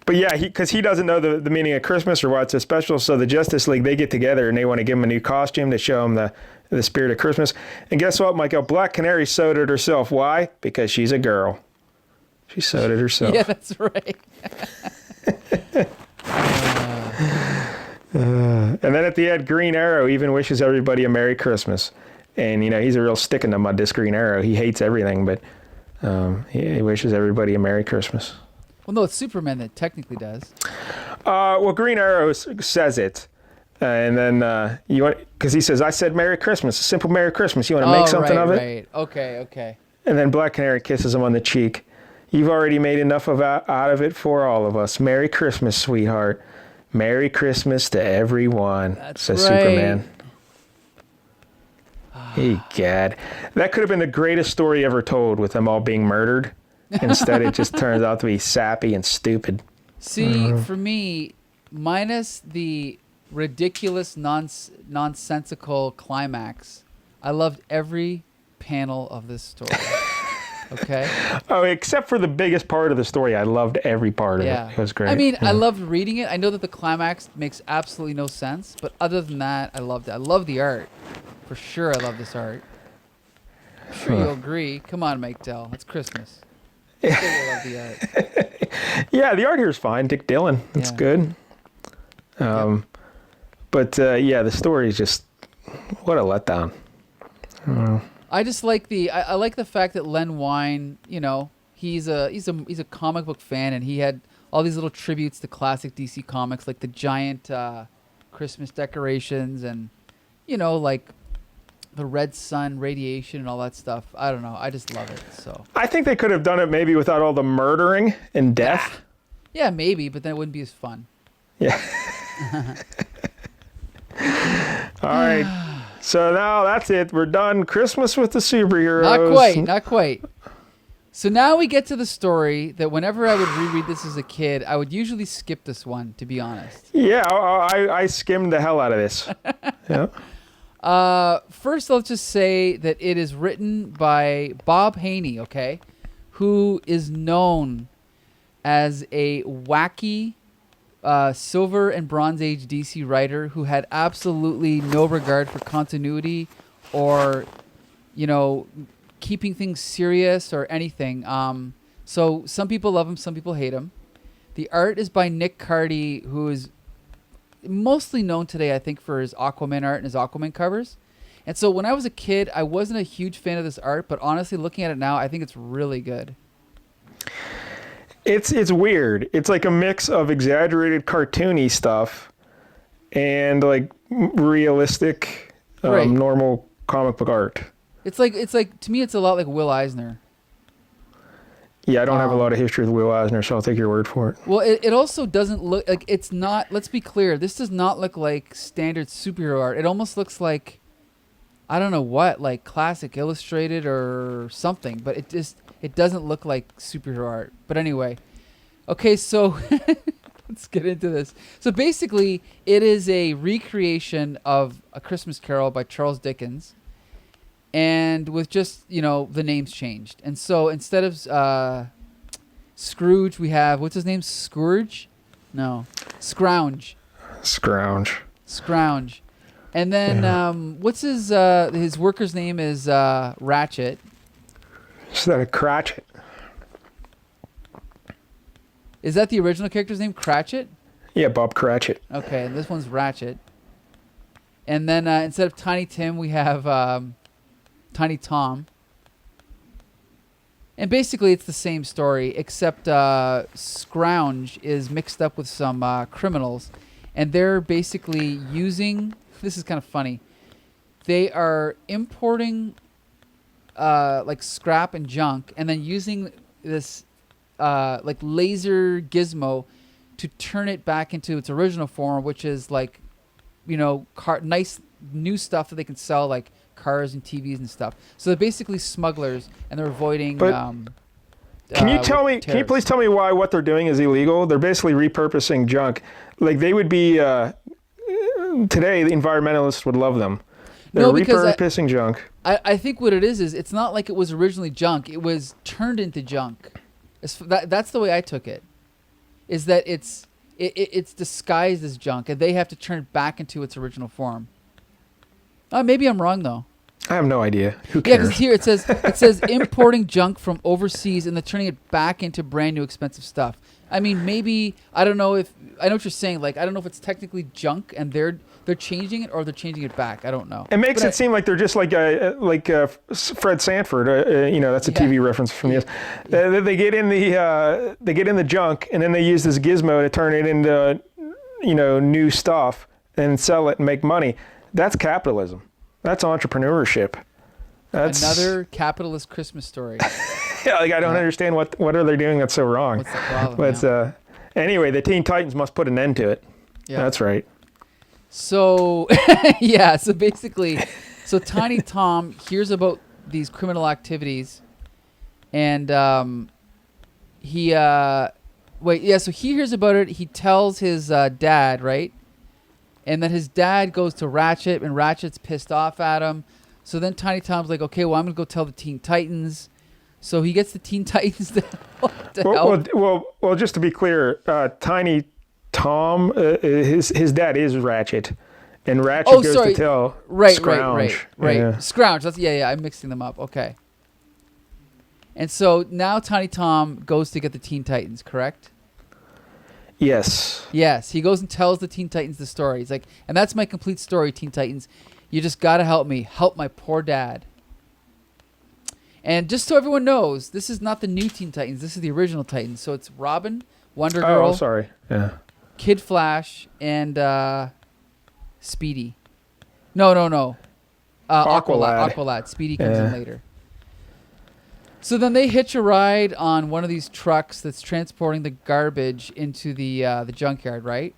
But yeah, because he doesn't know the meaning of Christmas or why it's so special, so the Justice League, they get together and they want to give him a new costume to show him the spirit of Christmas. And guess what, Michael? Black Canary sewed it herself. Why? Because she's a girl. She sewed it herself. Yeah, that's right. And then at the end, Green Arrow even wishes everybody a Merry Christmas. And, he's a real stick in the mud, this Green Arrow. He hates everything, but he wishes everybody a Merry Christmas. Well, no, it's Superman that technically does. Well, Green Arrow says it. And then because he says, I said Merry Christmas, a simple Merry Christmas. You want to make something of it? Right. Okay. And then Black Canary kisses him on the cheek. You've already made enough out of it for all of us. Merry Christmas, sweetheart. Merry Christmas to everyone, says right. Superman. Egad. That could have been the greatest story ever told with them all being murdered. Instead, it just turns out to be sappy and stupid. See, for me, minus the ridiculous, nonsensical climax, I loved every panel of this story. Okay. Oh, except for the biggest part of the story. I loved every part of it. It was great. I mean, I loved reading it. I know that the climax makes absolutely no sense, but other than that, I loved it. I love the art. For sure, I love this art. I'm sure you'll agree. Come on, Mike Dell. It's Christmas. I love the art. Yeah, the art here is fine. Dick Dillin. It's good. But the story is just, what a letdown. I just like I like the fact that Len Wein, he's a comic book fan, and he had all these little tributes to classic DC comics, like the giant Christmas decorations, and like the red sun radiation and all that stuff. I don't know. I just love it. So I think they could have done it maybe without all the murdering and death. Yeah, maybe, but then it wouldn't be as fun. Yeah. All right. So now that's it. We're done. Christmas with the superheroes. Not quite. So now we get to the story that whenever I would reread this as a kid, I would usually skip this one, to be honest. Yeah, I skimmed the hell out of this. Yeah. First, let's just say that it is written by Bob Haney, okay, who is known as a wacky Silver and Bronze Age DC writer who had absolutely no regard for continuity or, keeping things serious or anything. So some people love him, some people hate him. The art is by Nick Cardy, who is mostly known today, I think, for his Aquaman art and his Aquaman covers. And so when I was a kid, I wasn't a huge fan of this art, but honestly, looking at it now, I think it's really good. It's weird. It's like a mix of exaggerated cartoony stuff and like realistic, normal comic book art. It's like to me, it's a lot like Will Eisner. Yeah, I don't have a lot of history with Will Eisner, so I'll take your word for it. Well, it also doesn't look like it's not. Let's be clear. This does not look like standard superhero art. It almost looks like, I don't know what, like classic illustrated or something. But it doesn't look like superhero art. But anyway, okay, so let's get into this. So basically, it is a recreation of A Christmas Carol by Charles Dickens. And with just, the names changed. And so instead of Scrooge, we have, what's his name? Scourge? No. Scrounge. Scrounge. And then what's his worker's name is Ratchet. Is that a Cratchit? Is that the original character's name, Cratchit? Yeah, Bob Cratchit. Okay, and this one's Ratchet. And then instead of Tiny Tim, we have Tiny Tom. And basically it's the same story, except Scrounge is mixed up with some criminals. And they're basically using... This is kind of funny. They are importing like scrap and junk and then using this like laser gizmo to turn it back into its original form, which is like, nice new stuff that they can sell, like cars and TVs and stuff. So they're basically smugglers, and they're avoiding. Can you please tell me why what they're doing is illegal? They're basically repurposing junk. Like they would be today. The environmentalists would love them. They're repurposing junk. I think what it is it's not like it was originally junk. It was turned into junk. That's the way I took it. Is that it's disguised as junk, and they have to turn it back into its original form. Maybe I'm wrong though. I have no idea. Who cares? Yeah, because here it says importing junk from overseas and then turning it back into brand new expensive stuff. I mean, maybe I don't know if I know what you're saying. Like I don't know if it's technically junk and they're changing it or they're changing it back. I don't know. It makes it seem like they're just like Fred Sanford. That's a TV reference from you. Yeah. They get in the junk and then they use this gizmo to turn it into new stuff and sell it and make money. That's capitalism. That's entrepreneurship. That's another capitalist Christmas story. Yeah, I don't understand what are they doing that's so wrong. What's the problem? But anyway, the Teen Titans must put an end to it. Yeah, that's right. So so basically, Tiny Tom hears about these criminal activities, and he so he hears about it. He tells his dad, right? And then his dad goes to Ratchet, and Ratchet's pissed off at him. So then Tiny Tom's like, okay, well, I'm going to go tell the Teen Titans. So he gets the Teen Titans to help. Well, just to be clear, Tiny Tom, his dad is Ratchet. And Ratchet goes to tell Scrounge. Right. Yeah. Scrounge. I'm mixing them up. Okay. And so now Tiny Tom goes to get the Teen Titans, correct? Yes. He goes and tells the Teen Titans the story. He's like, and that's my complete story, Teen Titans. You just got to help me. Help my poor dad. And just so everyone knows, this is not the new Teen Titans. This is the original Titans. So it's Robin, Wonder Girl. Oh, sorry. Yeah. Kid Flash, and Speedy. No. Aqualad. Speedy comes in later. So then they hitch a ride on one of these trucks that's transporting the garbage into the junkyard, right?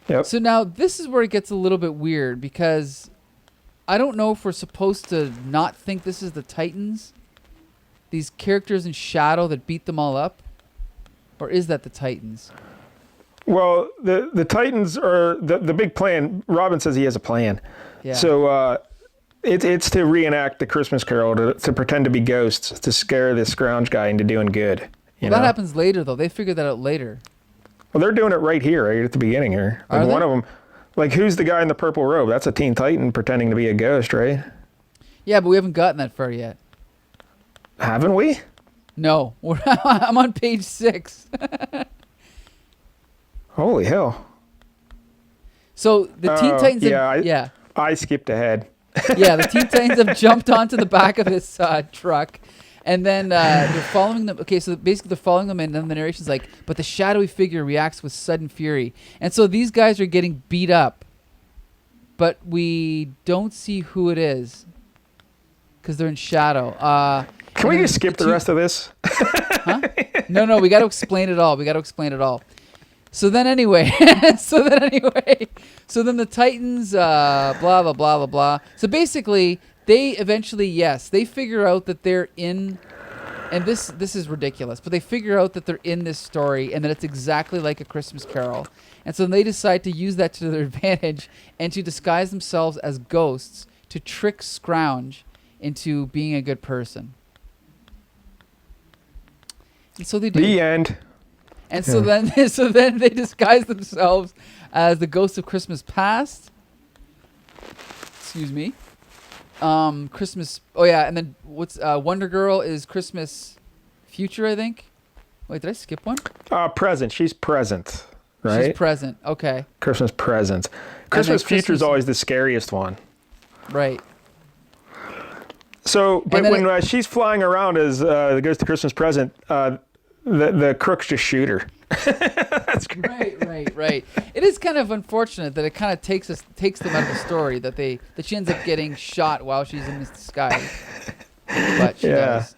Yep. So now this is where it gets a little bit weird because I don't know if we're supposed to not think this is the Titans, these characters in shadow that beat them all up, or is that the Titans? Well, the Titans are the big plan. Robin says he has a plan. Yeah. So it's to reenact the Christmas Carol, to pretend to be ghosts, to scare this Scrounge guy into doing good. That happens later, though. They figured that out later. Well, they're doing it right here, right at the beginning here. Like one of them, like who's the guy in the purple robe? That's a Teen Titan pretending to be a ghost, right? Yeah, but we haven't gotten that far yet. Haven't we? No. I'm on page 6. Holy hell. So the Teen Titans... I skipped ahead. Yeah, the Teen Titans have jumped onto the back of this truck, and then they're following them. Okay, so basically they're following them, and then the narration's like, but the shadowy figure reacts with sudden fury. And so these guys are getting beat up, but we don't see who it is. because they're in shadow. Can we just skip the rest of this? Huh? No, we got to explain it all. So then anyway, so then the Titans, blah, blah, blah, blah, blah. So basically, they eventually, they figure out that they're in, and this is ridiculous, but they figure out that they're in this story and that it's exactly like A Christmas Carol. And so they decide to use that to their advantage and to disguise themselves as ghosts to trick Scrounge into being a good person. And so they do. The end. And so then they disguise themselves as the ghosts of Christmas past. Excuse me. Christmas. Oh yeah, and then what's Wonder Girl is Christmas future, I think. Wait, did I skip one? Present. She's present, right? She's present. Okay. Christmas present. Christmas future is always the scariest one. Right. So, but when she's flying around as the Ghost of Christmas Present, the crooks just shoot her. That's great. Right. It is kind of unfortunate that it kind of takes them out of the story that she ends up getting shot while she's in this disguise, but she does.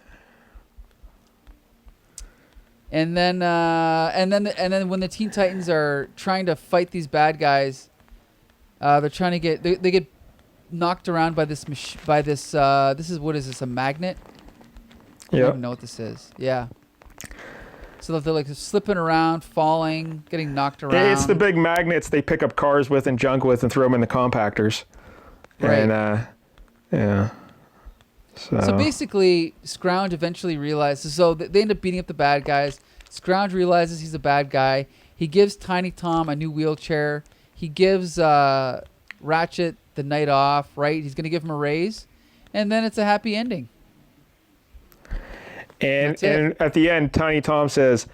And then when the Teen Titans are trying to fight these bad guys, they're trying to get knocked around by this this is what is this, a magnet? I don't even know what this is. Yeah. So they're like slipping around, falling, getting knocked around. It's the big magnets they pick up cars with and junk with and throw them in the compactors. Right. And yeah. So basically, Scrounge eventually realizes. So they end up beating up the bad guys. Scrounge realizes he's a bad guy. He gives Tiny Tom a new wheelchair. He gives Ratchet the night off. Right. He's going to give him a raise, and then it's a happy ending. And at the end, Tiny Tom says,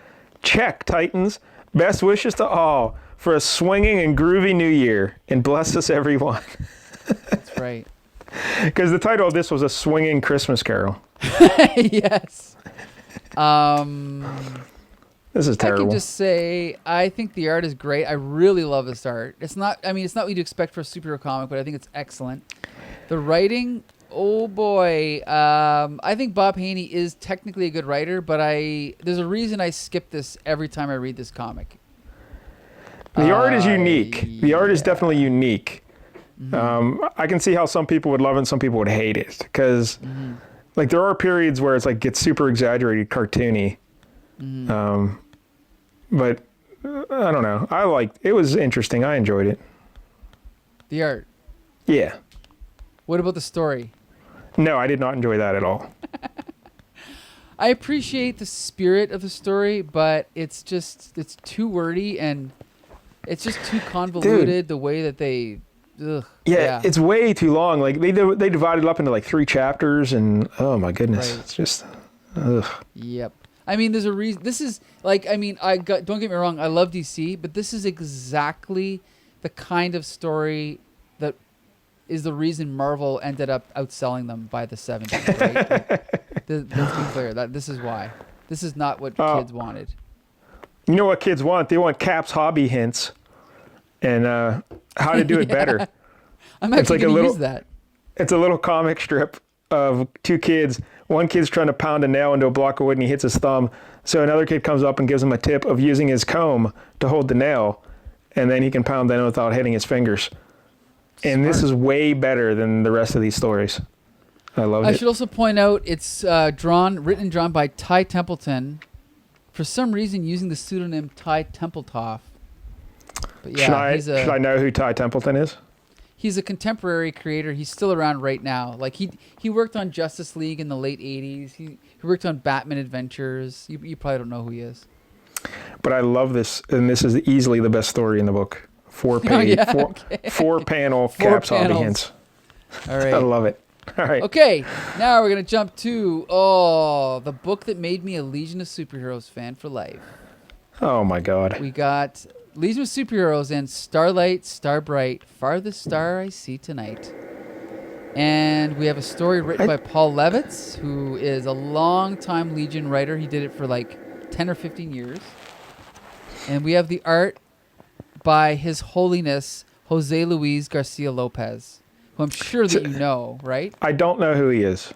"Check, Titans. Best wishes to all for a swinging and groovy new year, and bless us everyone." That's right. Because the title of this was A Swinging Christmas Carol. Yes. This is terrible. I can just say I think the art is great. I really love this art. It's not what you'd expect for a superhero comic, but I think it's excellent. The writing, oh boy. I think Bob Haney is technically a good writer, but there's a reason I skip this every time I read this comic. The art is unique. The art is definitely unique. Mm-hmm. I can see how some people would love it and some people would hate it because like there are periods where it's like gets super exaggerated, cartoony. Mm-hmm. But I don't know. It was interesting. I enjoyed it. The art. Yeah. What about the story? No, I did not enjoy that at all. I appreciate the spirit of the story, but it's too wordy and it's just too convoluted. Dude. The way that they. Yeah, it's way too long. Like they divided it up into like 3 chapters, and oh my goodness, It's just. Ugh. Yep. I mean, there's a reason. This is like, I mean, don't get me wrong. I love DC, but this is exactly the kind of story that is the reason Marvel ended up outselling them by the 70s. Right? Let's be clear that this is why. This is not what kids wanted. You know what kids want? They want Cap's hobby hints. And how to do it better. I'm actually going to use that. It's a little comic strip of 2 kids. One kid's trying to pound a nail into a block of wood and he hits his thumb. So another kid comes up and gives him a tip of using his comb to hold the nail. And then he can pound the nail without hitting his fingers. And this is way better than the rest of these stories. I loved it. I should also point out it's written and drawn by Ty Templeton. For some reason using the pseudonym Ty Templetoff. But yeah, should I know who Ty Templeton is? He's a contemporary creator. He's still around right now. Like he worked on Justice League in the late 80s. He worked on Batman Adventures. You probably don't know who he is. But I love this, and this is easily the best story in the book. 4-panel Cap's hobby hints. All right. I love it. All right. Okay, now we're going to jump to the book that made me a Legion of Superheroes fan for life. Oh my God. We got Legion of Superheroes and Starlight, Starbright, Farthest Star I See Tonight. And we have a story written by Paul Levitz, who is a long-time Legion writer. He did it for like 10 or 15 years. And we have the art by His Holiness José Luis García-López, who I'm sure that you know, right? I don't know who he is.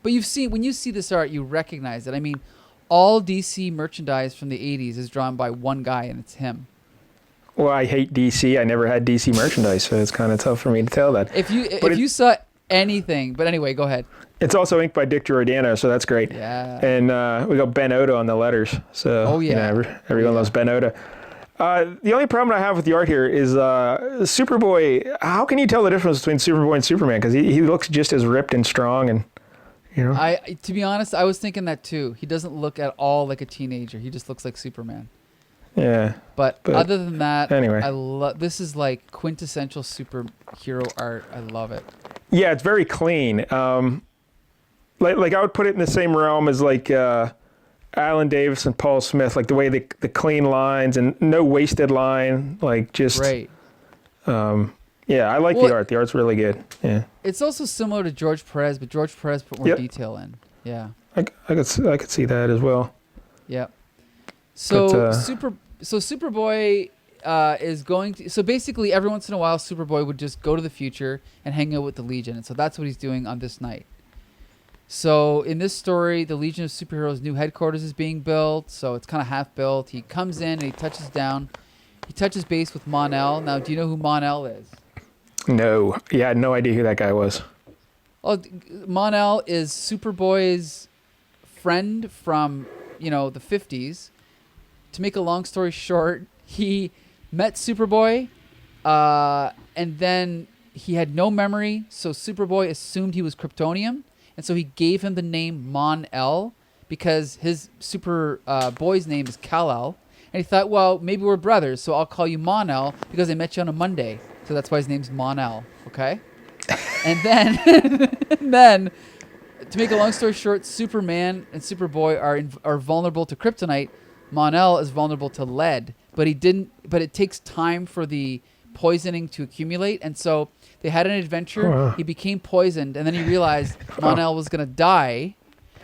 But when you see this art, you recognize it. I mean, all DC merchandise from the 80s is drawn by one guy, and it's him. Well, I hate DC. I never had DC merchandise, so it's kind of tough for me to tell that. If you saw anything, but anyway, go ahead. It's also inked by Dick Giordano, so that's great. Yeah. And we got Ben Oda on the letters, so everyone loves Ben Oda. The only problem I have with the art here is Superboy. How can you tell the difference between Superboy and Superman? Because he looks just as ripped and strong, and To be honest, I was thinking that too. He doesn't look at all like a teenager. He just looks like Superman. Yeah. But other than that, anyway, this is like quintessential superhero art. I love it. Yeah, it's very clean. Like I would put it in the same realm as like Alan Davis and Paul Smith, like the way the clean lines and no wasted line, like just right. Yeah, I like the art. The art's really good. Yeah. It's also similar to George Perez, but George Perez put more detail in. Yeah. I could see that as well. Yeah. So Superboy is going to. So basically, every once in a while, Superboy would just go to the future and hang out with the Legion, and so that's what he's doing on this night. So in this story, the Legion of Superheroes' new headquarters is being built. So it's kind of half built. He comes in and he touches down. He touches base with Mon-El. Now, do you know who Mon-El is? No. Yeah, I had no idea who that guy was. Oh, Mon-El is Superboy's friend from, the 50s. To make a long story short, he met Superboy, and then he had no memory, so Superboy assumed he was Kryptonian, and so he gave him the name Mon-El because his Superboy's name is Kal-El, and he thought, well, maybe we're brothers, so I'll call you Mon-El because I met you on a Monday, so that's why his name's Mon-El, okay? And then, to make a long story short, Superman and Superboy are vulnerable to kryptonite. Mon-El is vulnerable to lead, but it takes time for the poisoning to accumulate, and so they had an adventure. He became poisoned, and then he realized Mon-El was going to die.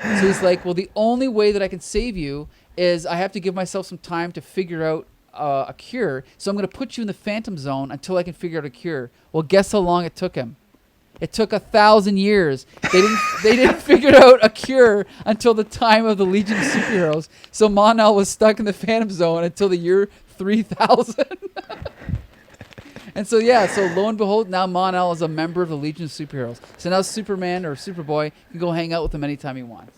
So he's like, well, the only way that I can save you is I have to give myself some time to figure out a cure. So I'm going to put you in the Phantom Zone until I can figure out a cure. Well, guess how long it took him? It took 1,000 years. They didn't figure out a cure until the time of the Legion of Superheroes. So Mon-El was stuck in the Phantom Zone until the year 3000. And so lo and behold, now Mon-El is a member of the Legion of Superheroes. So now Superman or Superboy can go hang out with him anytime he wants.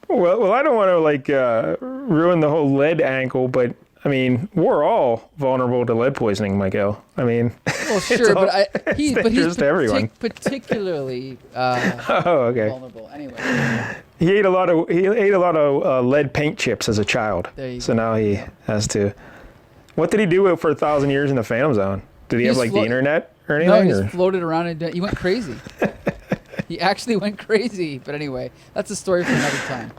Well, I don't want to ruin the whole lead angle, but I mean, we're all vulnerable to lead poisoning, Michael. I mean, well, sure, but he's particularly vulnerable. Anyway, he ate a lot of lead paint chips as a child. So now he has to. What did he do for 1,000 years in the Phantom Zone? Did he have the internet or anything? No, he just floated around and he went crazy. He actually went crazy. But anyway, that's a story for another time.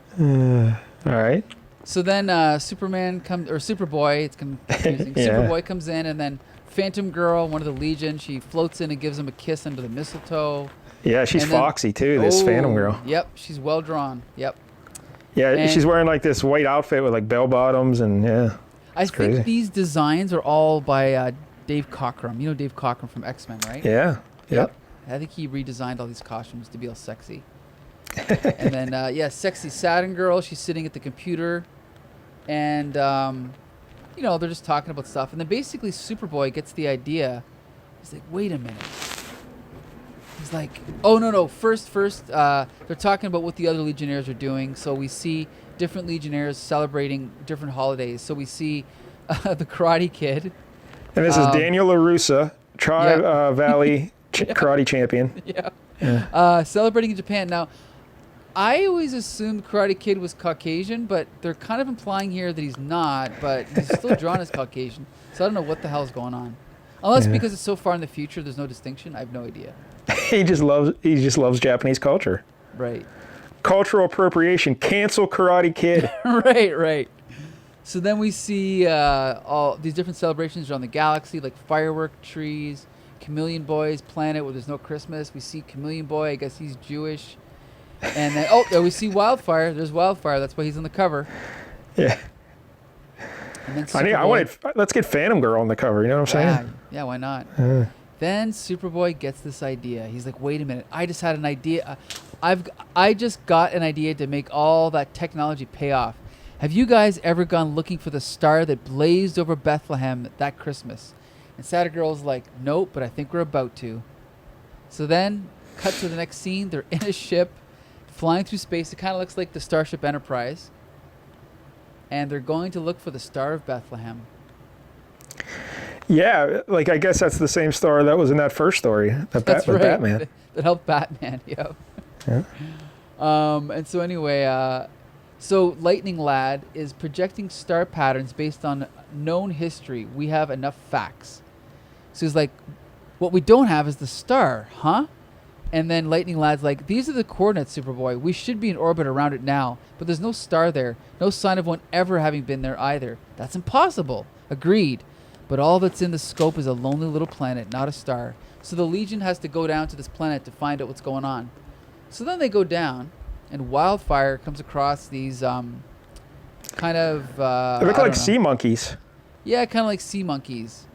All right. So then Superman comes, or Superboy, it's confusing. Yeah. Superboy comes in, and then Phantom Girl, one of the Legion, she floats in and gives him a kiss under the mistletoe. Yeah, she's foxy too, this Phantom Girl. Yep, she's well drawn. Yep. Yeah, and she's wearing this white outfit with bell bottoms, and I think these designs are all by Dave Cockrum. You know Dave Cockrum from X-Men, right? Yeah. Yep. I think he redesigned all these costumes to be all sexy. And then, sexy Saturn Girl, she's sitting at the computer. And, they're just talking about stuff. And then basically Superboy gets the idea. He's like, wait a minute. He's like, oh, no. First, they're talking about what the other Legionnaires are doing. So we see different Legionnaires celebrating different holidays. So we see the Karate Kid. And this is Daniel LaRussa, Tri-Valley karate champion. Yeah. Celebrating in Japan. Now, I always assumed Karate Kid was Caucasian, but they're kind of implying here that he's not, but he's still drawn as Caucasian. So I don't know what the hell's going on. Unless because it's so far in the future, there's no distinction. I have no idea. He just loves Japanese culture. Right. Cultural appropriation. Cancel Karate Kid. Right. So then we see all these different celebrations around the galaxy, like firework trees, Chameleon Boy's planet where there's no Christmas. We see Chameleon Boy. I guess he's Jewish. And then, we see Wildfire. There's Wildfire. That's why he's on the cover. Yeah. And then let's get Phantom Girl on the cover. You know what I'm saying? Yeah. Why not? Then Superboy gets this idea. He's like, wait a minute. I just had an idea. I just got an idea to make all that technology pay off. Have you guys ever gone looking for the star that blazed over Bethlehem that Christmas? And Santa Girl's like, nope, but I think we're about to. So then, cut to the next scene. They're in a ship, flying through space. It kind of looks like the Starship Enterprise. And they're going to look for the Star of Bethlehem. Yeah, like I guess that's the same star that was in that first story. That's right. Batman. That helped Batman, yeah. Yeah. And so anyway, so Lightning Lad is projecting star patterns based on known history. We have enough facts. So he's like, what we don't have is the star, huh? And then Lightning Lad's like, these are the coordinates, Superboy. We should be in orbit around it now, but there's no star there. No sign of one ever having been there either. That's impossible. Agreed. But all that's in the scope is a lonely little planet, not a star. So the Legion has to go down to this planet to find out what's going on. So then they go down, and Wildfire comes across these kind of... they look like sea monkeys. Yeah, kind of like sea monkeys.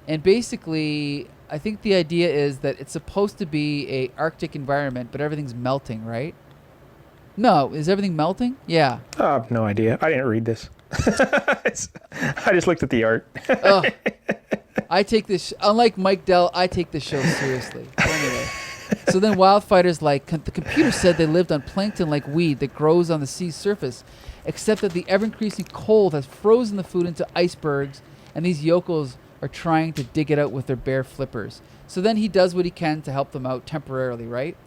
And basically, I think the idea is that it's supposed to be a Arctic environment, but everything's melting, right? No, is everything melting? Yeah. I have no idea. I didn't read this. I just looked at the art. Oh, I take this, unlike Mike Dell, I take this show seriously. Anyway, so then Wildfire's like, the computer said they lived on plankton like weed that grows on the sea's surface, except that the ever-increasing cold has frozen the food into icebergs, and these yokels are trying to dig it out with their bare flippers. So then he does what he can to help them out temporarily, right?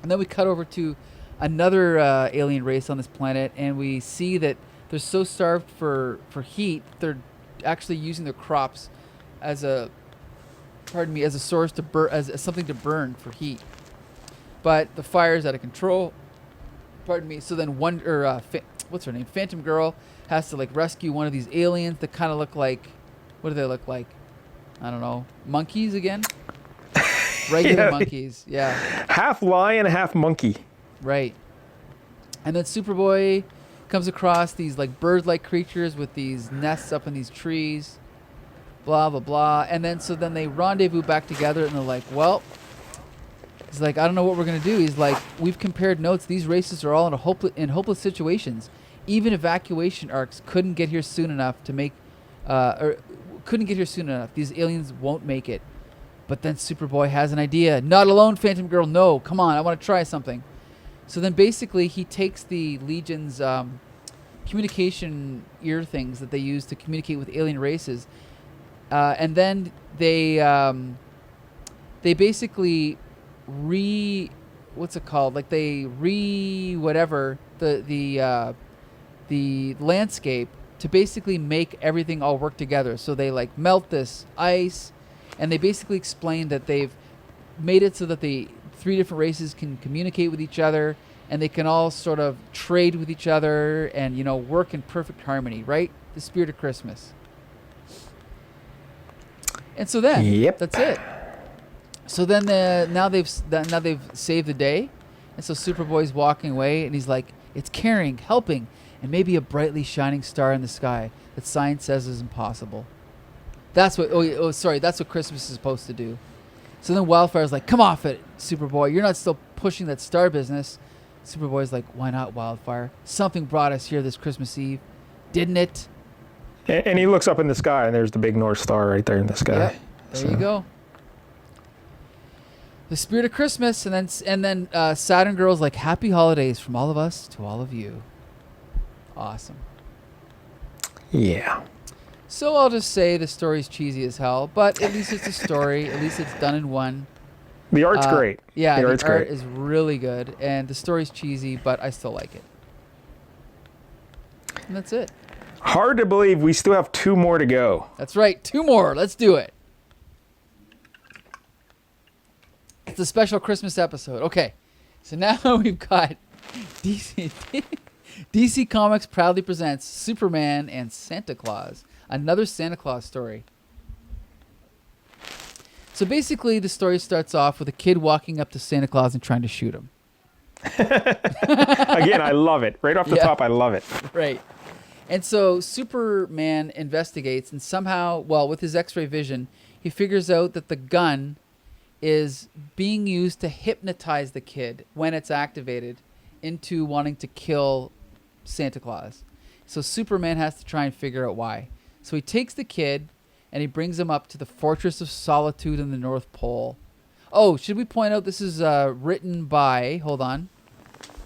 And then we cut over to another alien race on this planet, and we see that they're so starved for heat, they're actually using their crops as a source to burn, as something to burn for heat. But the fire's out of control. Pardon me. So then what's her name? Phantom Girl has to like rescue one of these aliens that kind of look like, what do they look like? I don't know. Monkeys again? Regular monkeys. Yeah. Half lion, half monkey. Right. And then Superboy comes across these like bird-like creatures with these nests up in these trees, blah blah blah, and then they rendezvous back together, and they're like, well, he's like, I don't know what we're gonna do. He's like, we've compared notes. These races are all in hopeless situations. Even evacuation arcs couldn't get here soon enough to make, These aliens won't make it. But then Superboy has an idea. Not alone, Phantom Girl. No, come on, I want to try something. So then basically he takes the Legion's communication ear things that they use to communicate with alien races, and then they basically what's it called? Like they whatever the landscape to basically make everything all work together. So they like melt this ice, and they basically explain that they've made it so that the three different races can communicate with each other, and they can all sort of trade with each other and, you know, work in perfect harmony, right? The spirit of Christmas. And so then, yep, that's it. So then now they've saved the day, and so Superboy's walking away, and he's like, it's caring, helping, and maybe a brightly shining star in the sky that science says is impossible. That's what. That's what Christmas is supposed to do. So then Wildfire's like, come off it, Superboy. You're not still pushing that star business. Superboy's like, why not, Wildfire? Something brought us here this Christmas Eve, didn't it? And he looks up in the sky, and there's the big North Star right there in the sky. Yep, there you go. The spirit of Christmas, and then Saturn Girl's like, happy holidays from all of us to all of you. Awesome. Yeah. So I'll just say the story's cheesy as hell, but at least it's a story. At least it's done in one. The art's great. Yeah, the art great. Is really good, and the story's cheesy, but I still like it. And that's it. Hard to believe we still have 2 more to go. That's right, 2 more. Let's do it. It's a special Christmas episode. Okay, so now we've got DC Comics proudly presents Superman and Santa Claus. Another Santa Claus story. So basically, the story starts off with a kid walking up to Santa Claus and trying to shoot him. Again, I love it. Right off the top, I love it. Right. And so Superman investigates, and somehow, well, with his X-ray vision, he figures out that the gun is being used to hypnotize the kid when it's activated into wanting to kill Santa Claus. So Superman has to try and figure out why. So he takes the kid and he brings him up to the Fortress of Solitude in the North Pole. Oh, should we point out this is written by, hold on,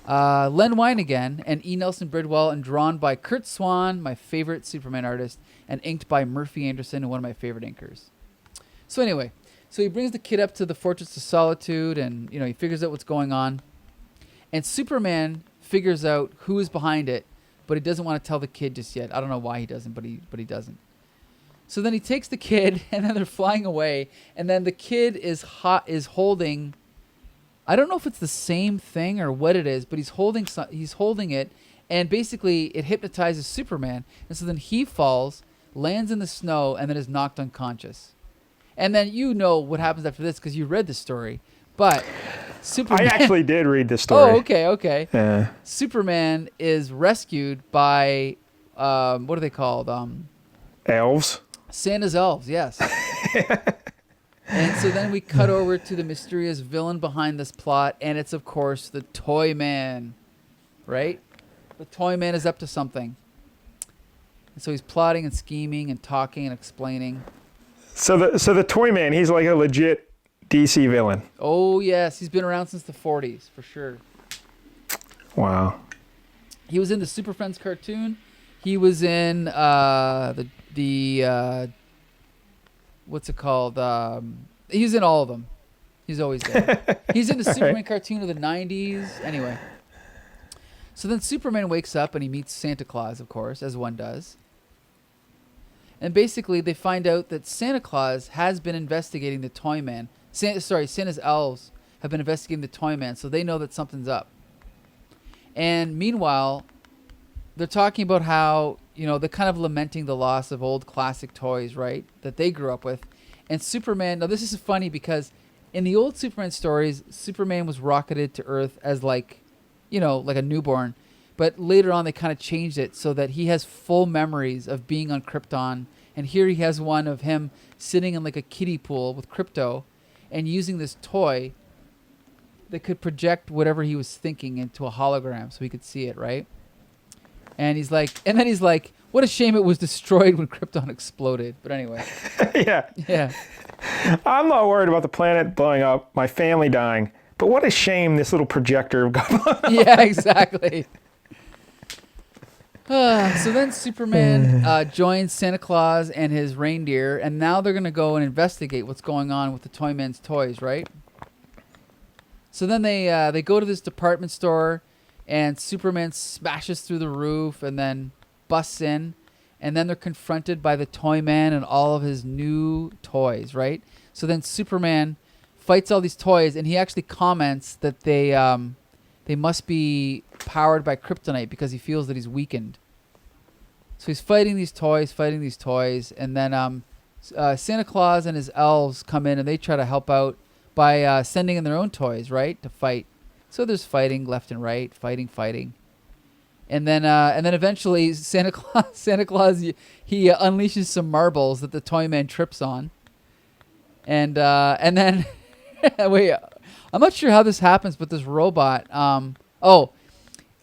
Len Wein again, and E. Nelson Bridwell, and drawn by Curt Swan, my favorite Superman artist, and inked by Murphy Anderson, one of my favorite inkers. So anyway, so he brings the kid up to the Fortress of Solitude, and he figures out what's going on. And Superman figures out who is behind it, but he doesn't want to tell the kid just yet. I don't know why he doesn't, but he doesn't. So then he takes the kid, and then they're flying away, and then the kid is holding, I don't know if it's the same thing or what it is, but he's holding it, and basically it hypnotizes Superman. And so then he falls, lands in the snow, and then is knocked unconscious. And then what happens after this because you read the story. But Superman... I actually did read the story. Oh, okay. Yeah. Superman is rescued by, what are they called? Elves. Santa's elves, yes. And so then we cut over to the mysterious villain behind this plot, and it's, of course, the Toy Man, right? The Toy Man is up to something. And so he's plotting and scheming and talking and explaining. So the Toy Man, he's like a legit DC villain. Oh, yes. He's been around since the 40s, for sure. Wow. He was in the Super Friends cartoon. He was in the what's it called? He's in all of them. He's always there. He's in the Superman cartoon of the 90s. Anyway. So then Superman wakes up and he meets Santa Claus, of course, as one does. And basically they find out that Santa Claus has been investigating the Toy Man. Santa's elves have been investigating the Toy Man, so they know that something's up. And meanwhile, they're talking about how, they're kind of lamenting the loss of old classic toys, right, that they grew up with. And Superman, now this is funny because in the old Superman stories, Superman was rocketed to Earth as like a newborn. But later on, they kind of changed it so that he has full memories of being on Krypton. And here he has one of him sitting in like a kiddie pool with Krypto and using this toy that could project whatever he was thinking into a hologram so he could see it, right? And he's like, what a shame it was destroyed when Krypton exploded. But anyway. Yeah. I'm not worried about the planet blowing up, my family dying. But what a shame this little projector got. Yeah, exactly. So then Superman joins Santa Claus and his reindeer, and now they're going to go and investigate what's going on with the Toy Man's toys, right? So then they go to this department store, and Superman smashes through the roof and then busts in, and then they're confronted by the Toy Man and all of his new toys, right? So then Superman fights all these toys, and he actually comments that they must be powered by kryptonite because he feels that he's weakened. So he's fighting these toys, and then Santa Claus and his elves come in and they try to help out by sending in their own toys, right, to fight. So there's fighting left and right, fighting, and then eventually Santa Claus he unleashes some marbles that the Toy Man trips on, and then wait. I'm not sure how this happens, but this robot,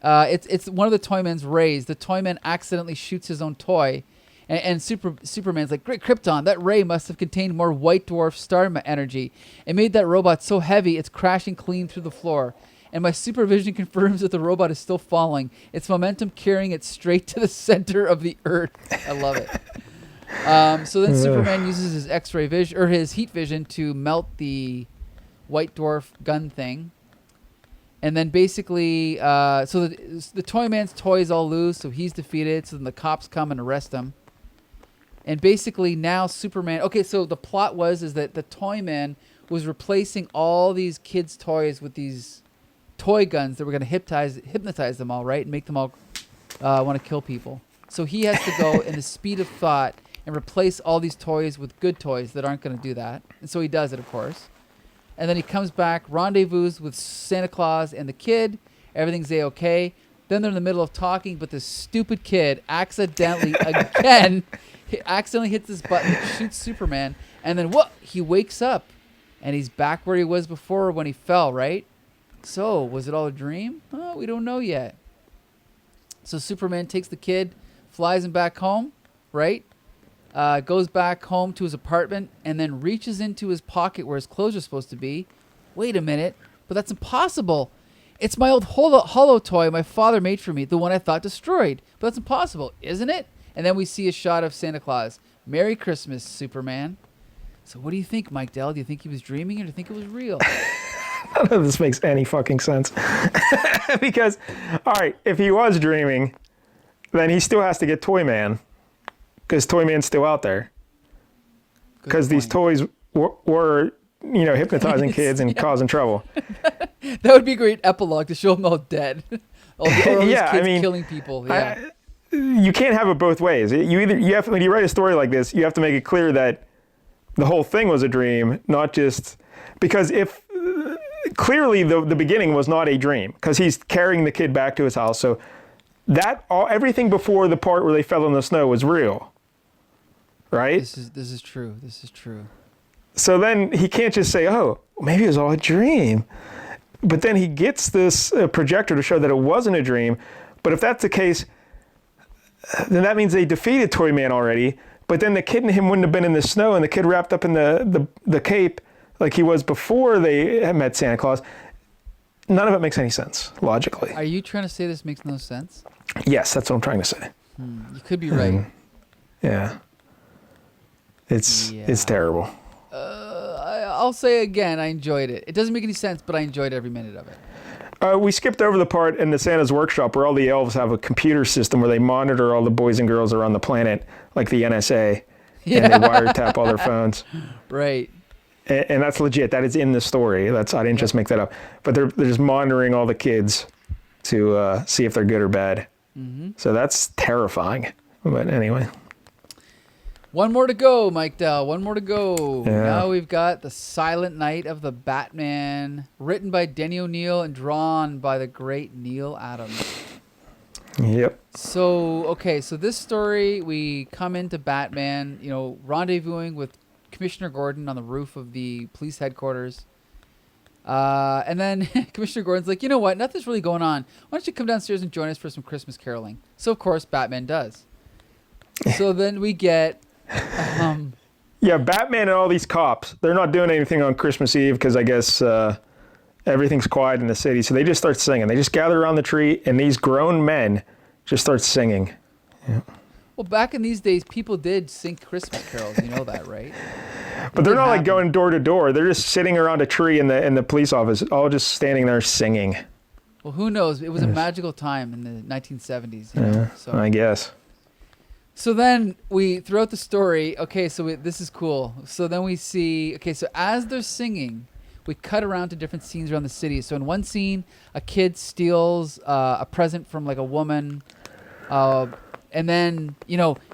it's one of the Toy Man's rays. The Toy Man accidentally shoots his own toy, and Superman's like, "Great Krypton, that ray must have contained more white dwarf star energy. It made that robot so heavy it's crashing clean through the floor. And my supervision confirms that the robot is still falling. Its momentum carrying it straight to the center of the Earth." I love it. So then Superman uses his X-ray vision or his heat vision to melt the white dwarf gun thing, and then basically so the Toy Man's toys all lose, so he's defeated. So then the cops come and arrest him, and basically now Superman, so the plot is that the Toy Man was replacing all these kids' toys with these toy guns that were going to hypnotize them all, right, and make them all want to kill people. So he has to go in the speed of thought and replace all these toys with good toys that aren't going to do that, and so he does it, of course. And then he comes back, rendezvous with Santa Claus and the kid. Everything's A-okay. Then they're in the middle of talking, but this stupid kid accidentally, again, he accidentally hits this button that shoots Superman, and then what? He wakes up, and he's back where he was before when he fell, right? So, was it all a dream? Oh, we don't know yet. So Superman takes the kid, flies him back home, right? Goes back home to his apartment, and then reaches into his pocket where his clothes are supposed to be. Wait a minute, but that's impossible. It's my old hollow toy my father made for me, the one I thought destroyed. But that's impossible, isn't it? And then we see a shot of Santa Claus. Merry Christmas, Superman. So what do you think, Mike Dell? Do you think he was dreaming or do you think it was real? None of this makes any fucking sense. Because, all right, if he was dreaming, then he still has to get Toy Man. Because Toy Man's still out there. Because these toys were hypnotizing kids and causing trouble. That would be a great epilogue to show them all dead. all these kids killing people. Yeah. You can't have it both ways. When you write a story like this, you have to make it clear that the whole thing was a dream, not just because if clearly the beginning was not a dream because he's carrying the kid back to his house. So everything before the part where they fell in the snow was real. Right? This is true. This is true. So then he can't just say, oh, maybe it was all a dream. But then he gets this projector to show that it wasn't a dream. But if that's the case, then that means they defeated Toy Man already. But then the kid and him wouldn't have been in the snow, and the kid wrapped up in the cape like he was before they had met Santa Claus. None of it makes any sense, logically. Are you trying to say this makes no sense? Yes, that's what I'm trying to say. You could be right. Yeah. It's terrible. I'll say again, I enjoyed it. It doesn't make any sense, but I enjoyed every minute of it. We skipped over the part in the Santa's workshop where all the elves have a computer system where they monitor all the boys and girls around the planet, like the NSA, and they wiretap all their phones. Right. And that's legit. That is in the story. I didn't just make that up. But they're just monitoring all the kids to see if they're good or bad. Mm-hmm. So that's terrifying. But anyway. One more to go, Mike Dell. One more to go. Yeah. Now we've got The Silent Night of the Batman, written by Denny O'Neil and drawn by the great Neal Adams. Yep. So this story, we come into Batman, rendezvousing with Commissioner Gordon on the roof of the police headquarters. And then Commissioner Gordon's like, you know what? Nothing's really going on. Why don't you come downstairs and join us for some Christmas caroling? So, of course, Batman does. So then we get... Yeah, Batman and all these cops, they're not doing anything on Christmas Eve because I guess everything's quiet in the city. So they just start singing. They just gather around the tree and these grown men just start singing. Yeah. Well, back in these days, people did sing Christmas carols. You know that, right? But they're not like going door to door. They're just sitting around a tree in the police office, all just standing there singing. Well, who knows? It was a magical time in the 1970s. So I guess. So then throughout the story, this is cool. So then we see, so as they're singing, we cut around to different scenes around the city. So in one scene, a kid steals a present from like a woman. And then,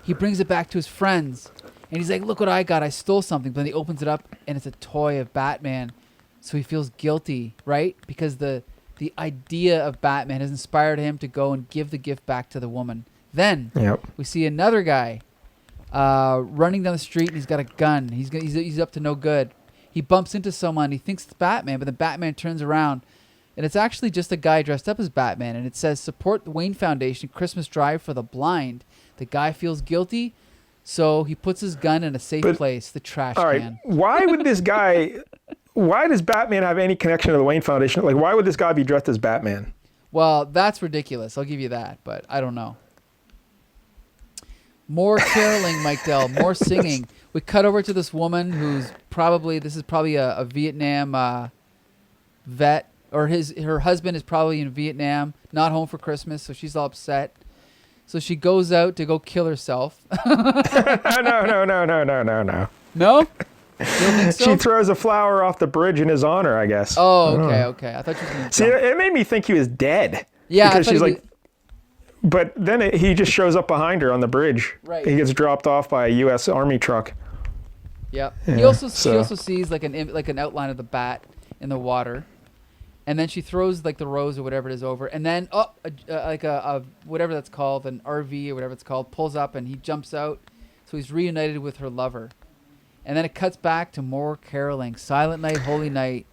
he brings it back to his friends. And he's like, look what I got. I stole something. But then he opens it up and it's a toy of Batman. So he feels guilty, right? Because the idea of Batman has inspired him to go and give the gift back to the woman. Then we see another guy running down the street and he's got a gun. He's up to no good. He bumps into someone. He thinks it's Batman, but then Batman turns around and it's actually just a guy dressed up as Batman. And it says, support the WeinE Foundation Christmas Drive for the Blind. The guy feels guilty, so he puts his gun in a safe place, the trash can. Why would this guy... Why does Batman have any connection to the WeinE Foundation? Like, why would this guy be dressed as Batman? Well, that's ridiculous. I'll give you that, but I don't know. More caroling, Mike Dell. More singing. We cut over to this woman who's probably a Vietnam vet, or her husband is probably in Vietnam, not home for Christmas, so she's all upset. So she goes out to go kill herself. No. No? You don't think so? She throws a flower off the bridge in his honor, I guess. Oh, okay. I thought you were going to see, it made me think he was dead. Yeah, because she's like... But then he just shows up behind her on the bridge. Right. He gets dropped off by a U.S. Army truck. Yep. Yeah. She also sees like an outline of the bat in the water, and then she throws like the rose or whatever it is over, and then a whatever that's called, an RV or whatever it's called, pulls up and he jumps out. So he's reunited with her lover. And then it cuts back to more caroling. Silent night, holy night,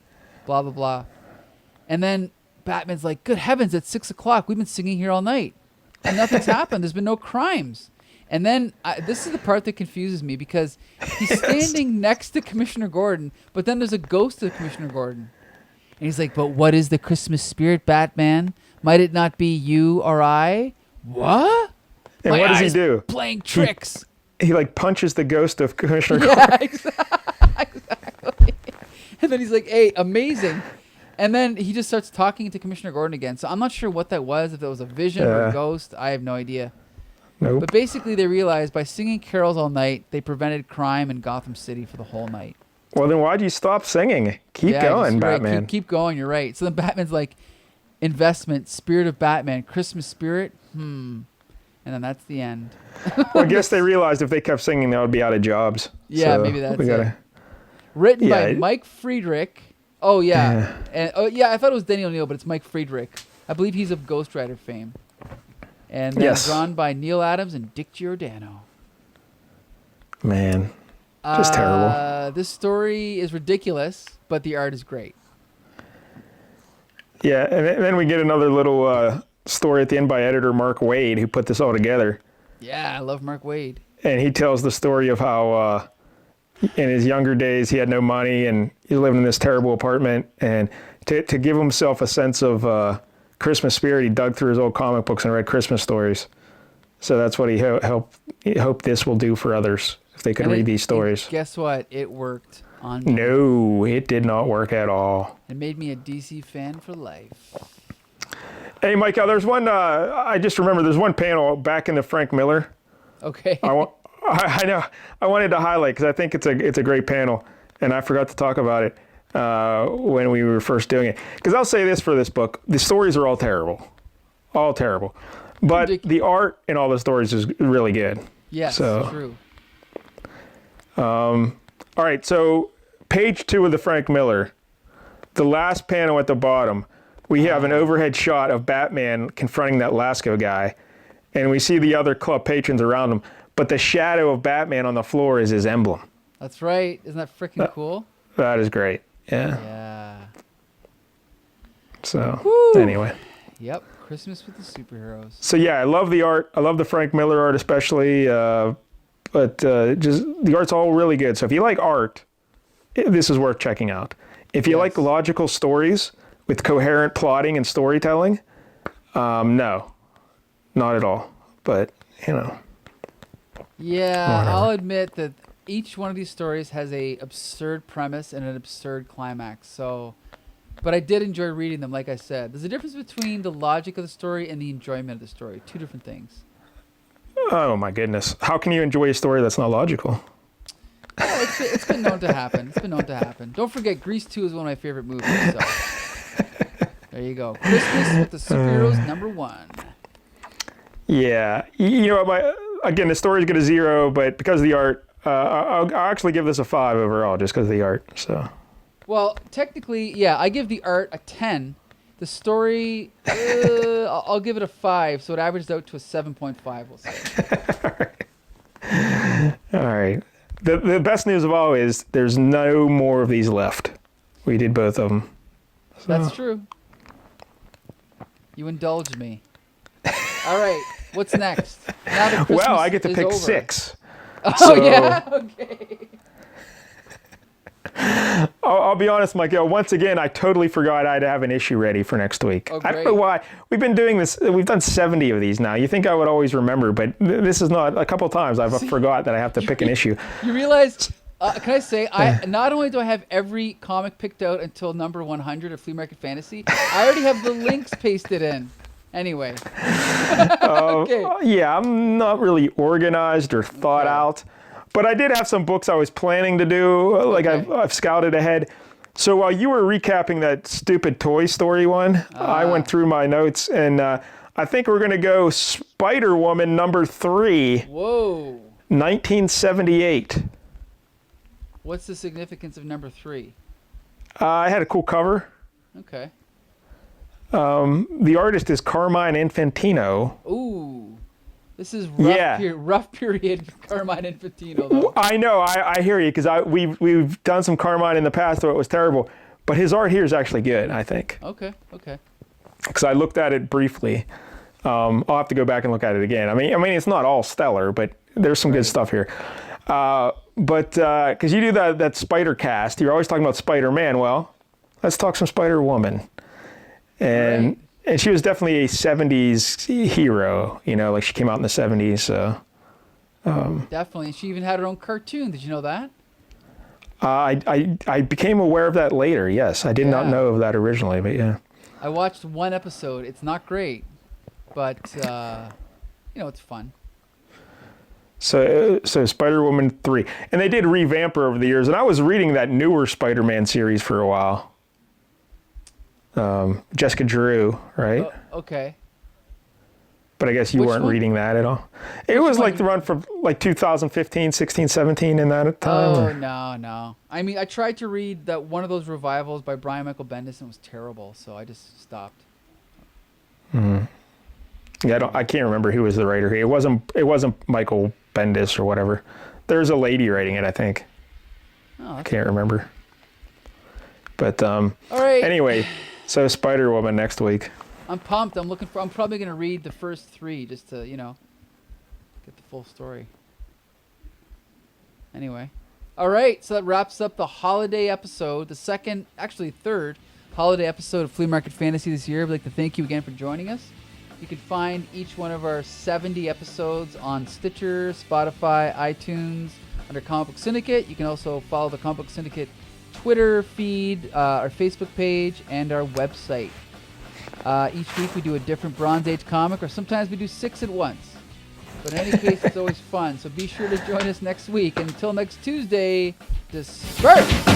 blah, blah, blah. And then Batman's like, good heavens, it's 6 o'clock. We've been singing here all night. And nothing's happened. There's been no crimes. And then this is the part that confuses me because he's standing next to Commissioner Gordon, but then there's a ghost of Commissioner Gordon. And he's like, but what is the Christmas spirit, Batman? Might it not be you or I? What? And My what does he eyes do? Playing tricks. He like punches the ghost of Commissioner Gordon. Yeah, exactly. And then he's like, hey, amazing. And then he just starts talking to Commissioner Gordon again. So I'm not sure what that was, if it was a vision or a ghost. I have no idea. Nope. But basically they realized by singing carols all night, they prevented crime in Gotham City for the whole night. Well, then why'd you stop singing? Keep going, Batman. Right. Keep going, you're right. So then Batman's like, investment, spirit of Batman, Christmas spirit, And then that's the end. Well, I guess they realized if they kept singing, they would be out of jobs. Yeah, so maybe that's it. Written by Mike Friedrich. Oh, yeah. And I thought it was Denny O'Neil, but it's Mike Friedrich. I believe he's of Ghost Rider fame. And then drawn by Neal Adams and Dick Giordano. Man, just terrible. This story is ridiculous, but the art is great. Yeah, and then we get another little story at the end by editor Mark Waid, who put this all together. Yeah, I love Mark Waid. And he tells the story of how in his younger days he had no money and he lived in this terrible apartment. And to give himself a sense of Christmas spirit, he dug through his old comic books and read Christmas stories. So that's what he hoped this will do for others if they could read these stories. Guess what? It worked on me. No, it did not work at all. It made me a DC fan for life. Hey, Mike, there's one, I just remember there's one panel back in the Frank Miller. Okay. I know. I wanted to highlight because I think it's a great panel, and I forgot to talk about it when we were first doing it. Because I'll say this for this book: the stories are all terrible, but the art in all the stories is really good. Yes, true. All right, so page 2 of the Frank Miller, the last panel at the bottom, we have an overhead shot of Batman confronting that Lasco guy, and we see the other club patrons around him. But the shadow of Batman on the floor is his emblem. That's right. Isn't that freaking cool? That is great. Yeah. Yeah. So, anyway. Yep. Christmas with the superheroes. So, yeah, I love the art. I love the Frank Miller art especially. But just the art's all really good. So if you like art, this is worth checking out. If you like logical stories with coherent plotting and storytelling, no. Not at all. But, Yeah, whatever. I'll admit that each one of these stories has a absurd premise and an absurd climax. So, but I did enjoy reading them, like I said. There's a difference between the logic of the story and the enjoyment of the story. Two different things. Oh, my goodness. How can you enjoy a story that's not logical? Oh, it's been known to happen. It's been known to happen. Don't forget, Grease 2 is one of my favorite movies. So. There you go. Christmas with the superheroes, #1. Yeah. Again, the story's going to 0, but because of the art, I'll actually give this a 5 overall just because of the art. So. Well, technically, I give the art a 10. The story, I'll give it a 5, so it averages out to a 7.5, we'll say. All right. The best news of all is there's no more of these left. We did both of them. So. That's true. You indulged me. All right. What's next? Now that Christmas I get to pick over. 6. Oh, yeah? Okay. I'll be honest, Mike. Once again, I totally forgot I'd have an issue ready for next week. Oh, I don't know why. We've been doing this. We've done 70 of these now. You think I would always remember, but this is not. A couple times I've forgot that I have to pick an issue. You realize, can I say, not only do I have every comic picked out until number 100 of Flea Market Fantasy, I already have the links pasted in. Anyway. Okay. Yeah, I'm not really organized or thought out. But I did have some books I was planning to do, like I've scouted ahead. So while you were recapping that stupid Toy Story one, I went through my notes, and I think we're going to go Spider-Woman #3. Whoa. 1978. What's the significance of #3? I had a cool cover. Okay. The artist is Carmine Infantino. Ooh. This is Yeah. rough period Carmine Infantino, though. I know. I hear you because we've done some Carmine in the past where it was terrible, but his art here is actually good. I think. Okay. Because I looked at it briefly. I'll have to go back and look at it again. I mean, it's not all stellar, but there's some good stuff here. But because you do that Spider cast, you're always talking about Spider-Man. Well, let's talk some Spider-Woman. And she was definitely a 70s hero, like she came out in the 70s. So. Definitely. She even had her own cartoon. Did you know that? I became aware of that later. Yes, I did not know of that originally, but yeah. I watched one episode. It's not great, but it's fun. So Spider-Woman 3. And they did revamp her over the years. And I was reading that newer Spider-Man series for a while. Jessica Drew, right? Okay. But I guess you weren't reading that at all. It was like the run from like 2015, 16, 17 in that time. Oh, no. I mean, I tried to read that one of those revivals by Brian Michael Bendis and it was terrible, so I just stopped. Yeah, I can't remember who was the writer here. It wasn't Michael Bendis or whatever. There's a lady writing it, I think. I can't remember. But all right. Anyway, so Spider-Woman next week. I'm pumped. I'm probably going to read the first 3 just to, get the full story. Anyway. All right. So that wraps up the holiday episode, the third holiday episode of Flea Market Fantasy this year. We'd like to thank you again for joining us. You can find each one of our 70 episodes on Stitcher, Spotify, iTunes, under Comic Book Syndicate. You can also follow the Comic Book Syndicate Twitter feed, our Facebook page, and our website. Each week we do a different Bronze Age comic, or sometimes we do 6 at once. But in any case, it's always fun. So be sure to join us next week. Until next Tuesday, disperse!